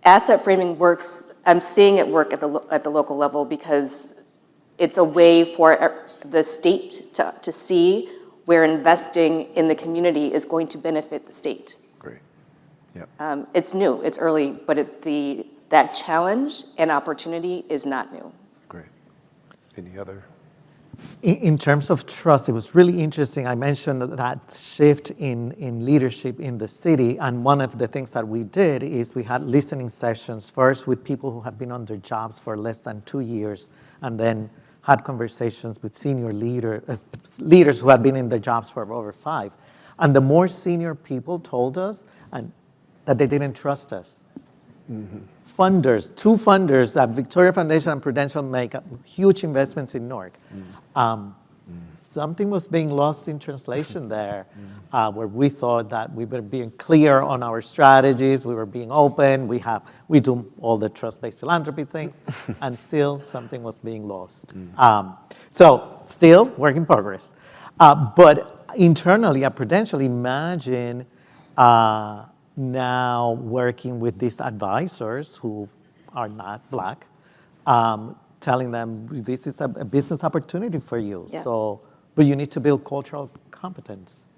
Asset framing works, I'm seeing it work at the local level because it's a way for the state to see where investing in the community is going to benefit the state. Great. Yeah. It's new, it's early, but that challenge and opportunity is not new. Great. Any other? In terms of trust, it was really interesting. I mentioned that shift in leadership in the city, and one of the things that we did is we had listening sessions first with people who have been on their jobs for less than 2 years, and then had conversations with senior leaders who had been in their jobs for over 5. And the more senior people told us that they didn't trust us. Mm-hmm. Funders, 2 funders, Victoria Foundation and Prudential, make huge investments in Newark. Something was being lost in translation there, where we thought that we were being clear on our strategies, we were being open, we do all the trust-based philanthropy things, and still something was being lost. So still work in progress. But internally at Prudential, imagine now working with these advisors who are not Black, telling them this is a business opportunity for you. Yeah. But you need to build cultural competence.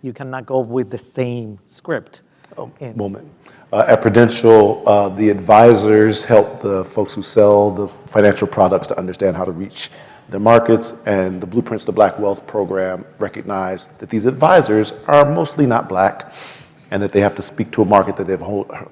You cannot go with the same script. Moment. At Prudential, the advisors help the folks who sell the financial products to understand how to reach the markets, and the Blueprints to Black Wealth program recognize that these advisors are mostly not Black, and that they have to speak to a market that they've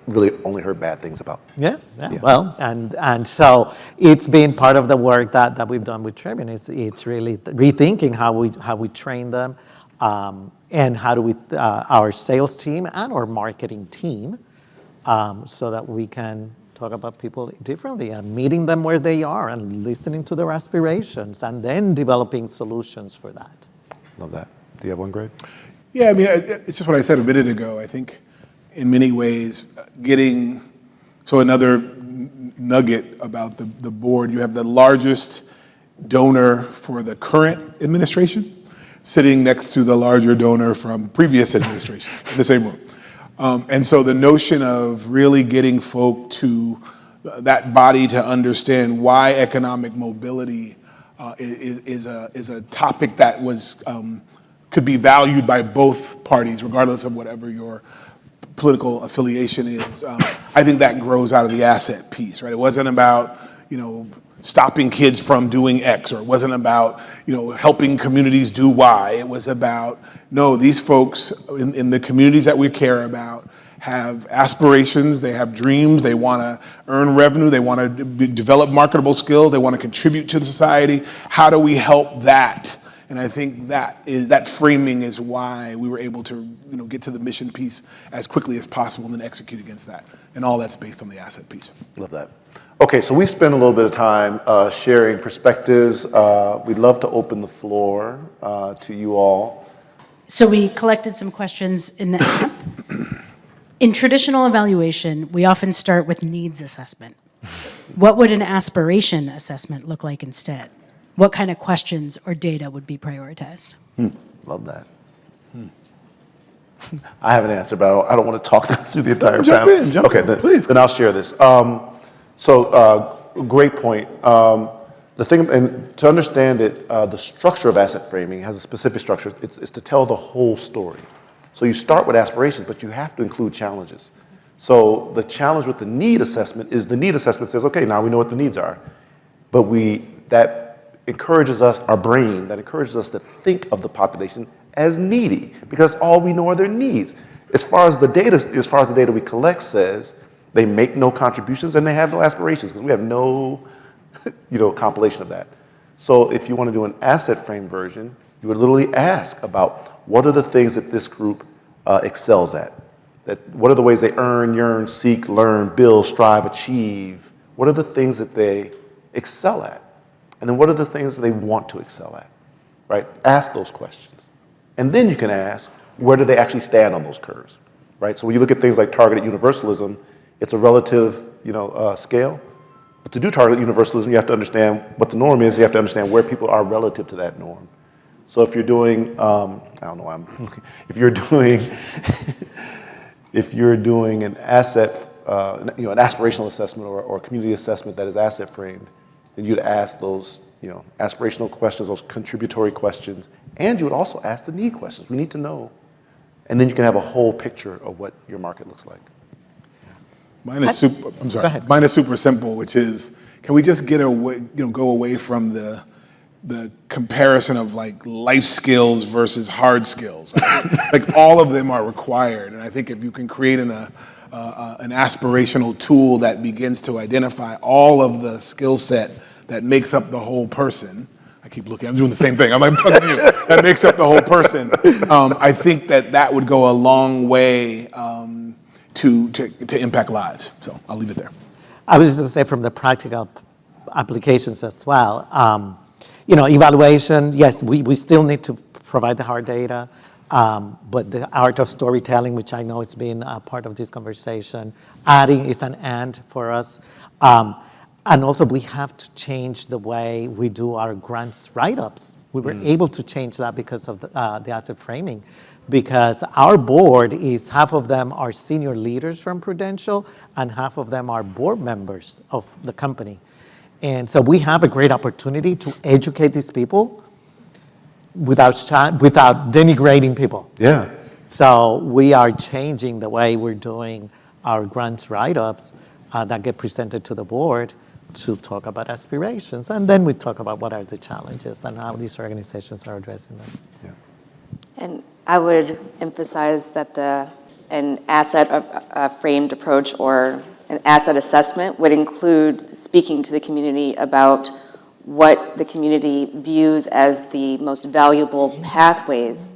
really only heard bad things about. Yeah. Well, and so it's been part of the work that we've done with Tribune. It's really rethinking how we train them, and how do we our sales team and our marketing team, so that we can talk about people differently and meeting them where they are and listening to their aspirations and then developing solutions for that. Love that. Do you have one, Greg? Yeah, I mean, it's just what I said a minute ago. I think in many ways, another nugget about the board, you have the largest donor for the current administration sitting next to the larger donor from previous administration in the same room. And so the notion of really getting folk to that body to understand why economic mobility is a topic that could be valued by both parties, regardless of whatever your political affiliation is. I think that grows out of the asset piece, right? It wasn't about, stopping kids from doing X, or it wasn't about, helping communities do Y. It was about, no, these folks in the communities that we care about have aspirations, they have dreams, they want to earn revenue, they want to develop marketable skills, they want to contribute to the society. How do we help that? And I think that framing is why we were able to get to the mission piece as quickly as possible and then execute against that. And all that's based on the asset piece. Love that. Okay, so we spent a little bit of time sharing perspectives. We'd love to open the floor to you all. So we collected some questions in traditional evaluation, we often start with needs assessment. What would an aspiration assessment look like instead? What kind of questions or data would be prioritized? Love that. I have an answer, but I don't want to talk through the entire Jump panel. in, jump okay, in, then, please. Then I'll share this. Great point. The thing, and to understand it, the structure of asset framing has a specific structure. It's to tell the whole story. So you start with aspirations, but you have to include challenges. So the challenge with the need assessment is the need assessment says, okay, now we know what the needs are, but that encourages us, our brain, that encourages us to think of the population as needy, because all we know are their needs. As far as the data we collect says, they make no contributions and they have no aspirations, because we have no compilation of that. So if you want to do an asset frame version, you would literally ask about what are the things that this group excels at? What are the ways they earn, yearn, seek, learn, build, strive, achieve? What are the things that they excel at? And then what are the things that they want to excel at, right? Ask those questions. And then you can ask, where do they actually stand on those curves, right? So when you look at things like targeted universalism, it's a relative, scale. But to do targeted universalism, you have to understand what the norm is. You have to understand where people are relative to that norm. So if you're doing, I don't know why I'm looking. If you're doing an asset, an aspirational assessment or a community assessment that is asset framed, then you'd ask those, aspirational questions, those contributory questions, and you would also ask the need questions. We need to know, and then you can have a whole picture of what your market looks like. Mine is super. I'm sorry. Go ahead. Mine is super simple, which is, can we just get away, go away from the comparison of like life skills versus hard skills? Like all of them are required, and I think if you can create an aspirational tool that begins to identify all of the skill set that makes up the whole person. I keep looking. I'm doing the same thing. I'm talking to you. That makes up the whole person. I think that would go a long way to impact lives. So I'll leave it there. I was just going to say from the practical applications as well. Evaluation, yes, we still need to provide the hard data, but the art of storytelling, which I know it's been a part of this conversation, adding is an and for us. And also we have to change the way we do our grants write-ups. We were able to change that because of the asset framing, because our board is, half of them are senior leaders from Prudential and half of them are board members of the company. And so we have a great opportunity to educate these people without denigrating people. Yeah. So we are changing the way we're doing our grants write-ups that get presented to the board to talk about aspirations. And then we talk about what are the challenges and how these organizations are addressing them. Yeah. And I would emphasize that an asset framed approach or an asset assessment would include speaking to the community about what the community views as the most valuable pathways,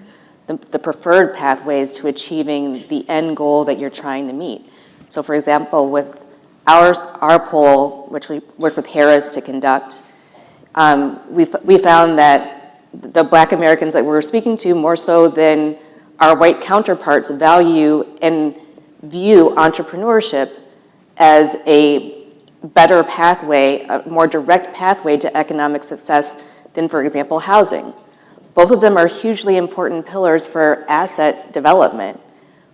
the preferred pathways to achieving the end goal that you're trying to meet. So for example, with our poll, which we worked with Harris to conduct, we found that the Black Americans that we were speaking to, more so than our white counterparts, value and view entrepreneurship as a better pathway, a more direct pathway to economic success than, for example, housing. Both of them are hugely important pillars for asset development.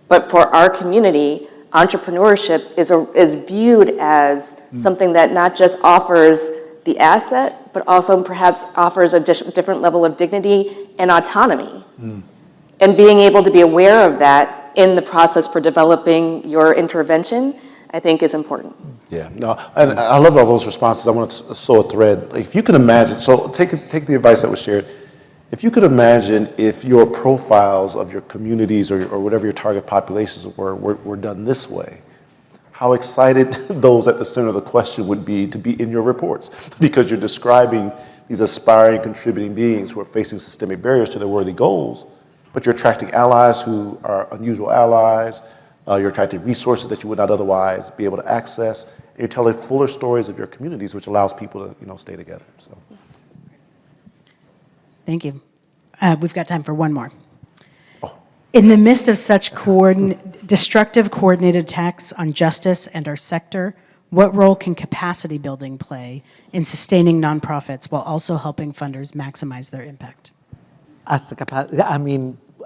But for our community, entrepreneurship is viewed as something that not just offers the asset, but also perhaps offers a different level of dignity and autonomy. And being able to be aware of that in the process for developing your intervention, I think is important. Yeah, no, and I love all those responses. I want to sow a thread. If you can imagine, so take the advice that was shared. If you could imagine if your profiles of your communities or whatever your target populations were done this way, how excited those at the center of the question would be to be in your reports, because you're describing these aspiring, contributing beings who are facing systemic barriers to their worthy goals, but you're attracting allies who are unusual allies, you're attracting resources that you would not otherwise be able to access, and you're telling fuller stories of your communities, which allows people to stay together. So. Thank you. We've got time for one more. In the midst of such destructive coordinated attacks on justice and our sector, what role can capacity building play in sustaining nonprofits while also helping funders maximize their impact?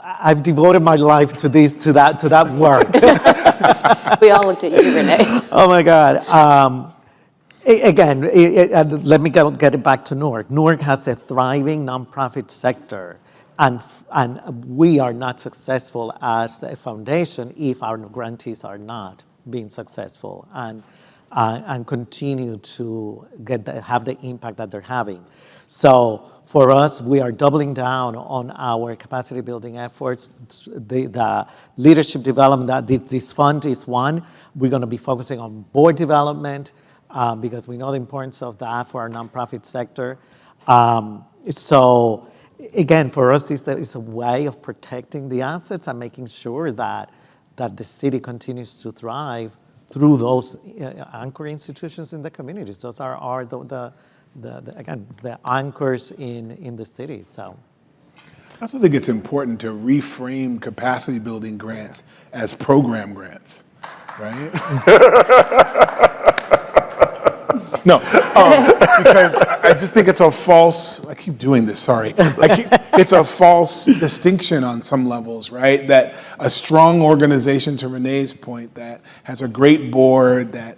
I've devoted my life to that work. We all looked at you, Renee. Oh my God. Again, let me get it back to Newark. Newark has a thriving nonprofit sector, and we are not successful as a foundation if our grantees are not being successful and continue to have the impact that they're having. So for us, we are doubling down on our capacity building efforts. The leadership development, this fund is one. We're going to be focusing on board development because we know the importance of that for our nonprofit sector. So again, for us, it's a way of protecting the assets and making sure that the city continues to thrive through those anchor institutions in the communities. Those are the anchors in the city. So I also think it's important to reframe capacity building grants as program grants, right? No, because I just think it's a false, I keep doing this, sorry. It's a false distinction on some levels, right? That a strong organization, to Renee's point, that has a great board, that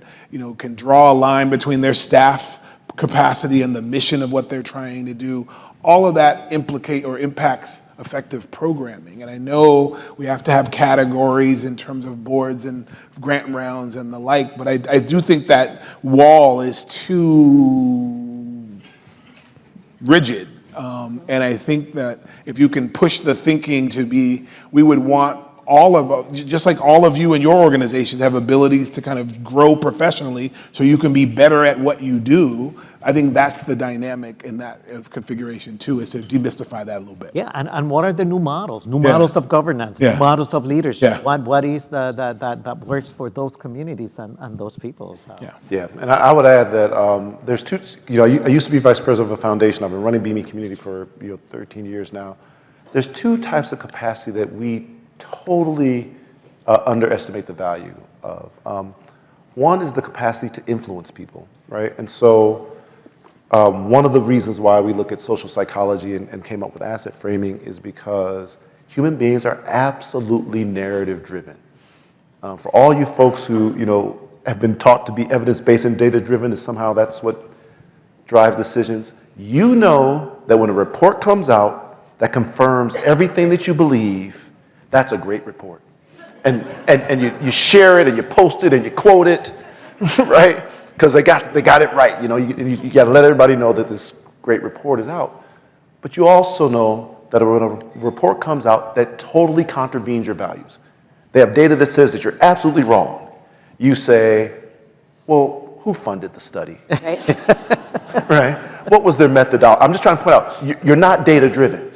can draw a line between their staff capacity and the mission of what they're trying to do, all of that impacts effective programming. And I know we have to have categories in terms of boards and grant rounds and the like, but I do think that wall is too rigid. And I think that if you can push the thinking to be, we would want just like all of you in your organizations have abilities to kind of grow professionally so you can be better at what you do. I think that's the dynamic in that configuration too, is to demystify that a little bit. yeah, and what are the new models? Models of governance, Yeah. new models of leadership. Yeah. What is that works for those communities and those people? So. Yeah. Yeah, and I would add that there's two, I used to be vice president of a foundation. I've been running BME Community for 13 years now. There's two types of capacity that we totally underestimate the value of. One is the capacity to influence people, right? And so one of the reasons why we look at social psychology and came up with asset framing is because human beings are absolutely narrative driven. For all you folks who have been taught to be evidence-based and data-driven, and somehow that's what drives decisions, you know that when a report comes out that confirms everything that you believe, that's a great report. And you share it and you post it and you quote it, right? Because they got it right. You got to let everybody know that this great report is out. But you also know that when a report comes out that totally contravenes your values, they have data that says that you're absolutely wrong. You say, well, who funded the study? Right? Right? What was their methodology? I'm just trying to point out, you're not data-driven.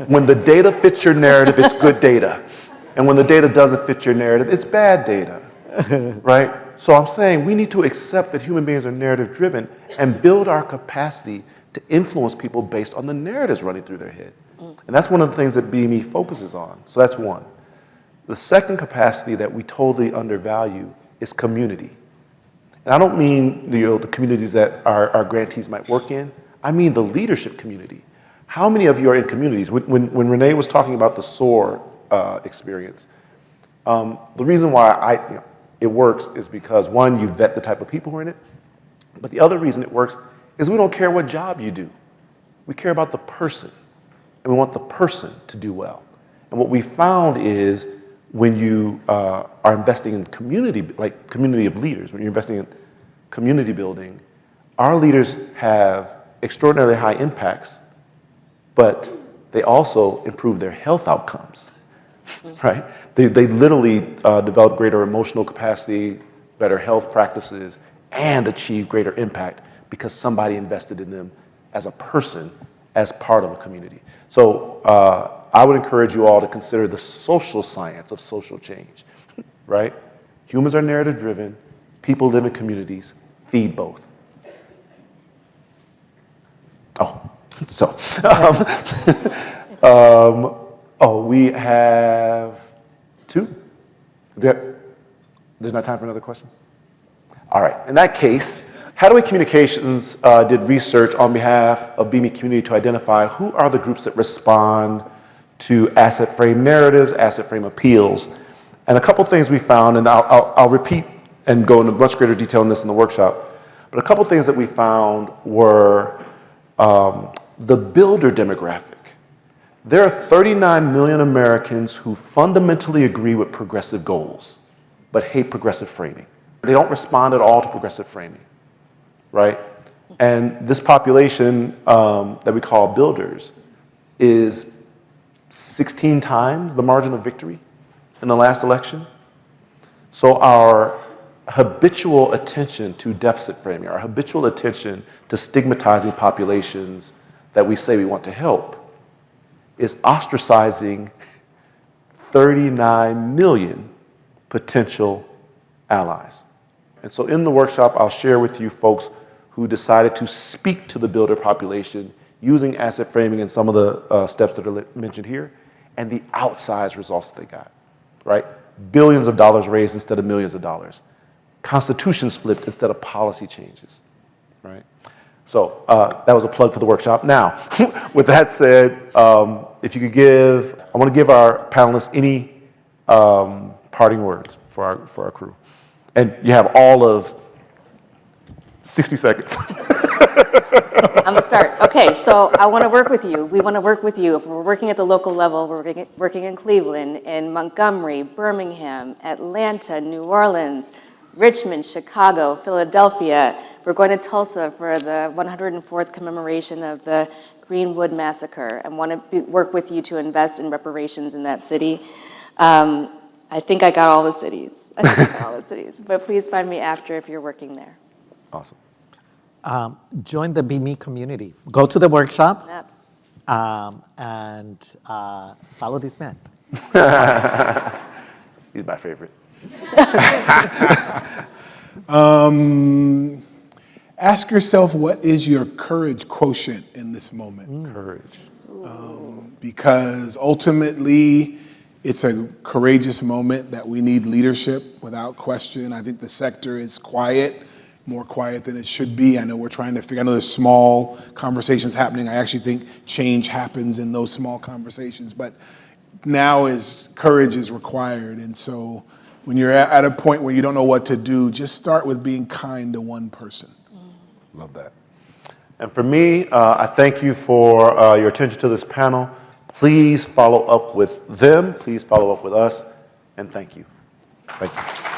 When the data fits your narrative, it's good data. And when the data doesn't fit your narrative, it's bad data, right? So I'm saying we need to accept that human beings are narrative-driven and build our capacity to influence people based on the narratives running through their head. And that's one of the things that BME focuses on. So that's one. The second capacity that we totally undervalue is community. And I don't mean the communities that our grantees might work in. I mean the leadership community. How many of you are in communities? When Renee was talking about the SOAR experience, the reason why it works is because, one, you vet the type of people who are in it, but the other reason it works is we don't care what job you do. We care about the person, and we want the person to do well. And what we found is when you are investing in community, like community of leaders, when you're investing in community building, our leaders have extraordinarily high impacts, but they also improve their health outcomes, right? They literally develop greater emotional capacity, better health practices, and achieve greater impact because somebody invested in them as a person, as part of a community. So I would encourage you all to consider the social science of social change, right? Humans are narrative driven, people live in communities, feed both. We have two? There's not time for another question? All right, in that case, Hadaway Communications did research on behalf of BME Community to identify who are the groups that respond to asset frame narratives, asset frame appeals. And a couple things we found, and I'll repeat and go into much greater detail on this in the workshop, but a couple things that we found were the builder demographic. There are 39 million Americans who fundamentally agree with progressive goals, but hate progressive framing. They don't respond at all to progressive framing, right? And this population that we call builders is 16 times the margin of victory in the last election. So our habitual attention to deficit framing, our habitual attention to stigmatizing populations that we say we want to help is ostracizing 39 million potential allies. And so in the workshop, I'll share with you folks who decided to speak to the builder population using asset framing and some of the steps that are mentioned here, and the outsized results that they got, right? Billions of dollars raised instead of millions of dollars. Constitutions flipped instead of policy changes, right? So that was a plug for the workshop. Now, with that said, if you could I want to give our panelists any parting words for our crew. And you have all of 60 seconds. I'm gonna start. Okay, so I want to work with you. We want to work with you. If we're working at the local level, we're working in Cleveland, in Montgomery, Birmingham, Atlanta, New Orleans, Richmond, Chicago, Philadelphia. We're going to Tulsa for the 104th commemoration of the Greenwood Massacre and want to work with you to invest in reparations in that city. I think I got all the cities. But please find me after if you're working there. Awesome. Join the Be Me community. Go to the workshop Snaps. and follow this man. He's my favorite. Ask yourself, what is your courage quotient in this moment? Courage. Because ultimately, it's a courageous moment that we need leadership without question. I think the sector is quiet, more quiet than it should be. I know we're trying to figure, I know there's small conversations happening. I actually think change happens in those small conversations, but now courage is required. And so when you're at a point where you don't know what to do, just start with being kind to one person. Love that. And for me, I thank you for your attention to this panel. Please follow up with them. Please follow up with us. And thank you. Thank you.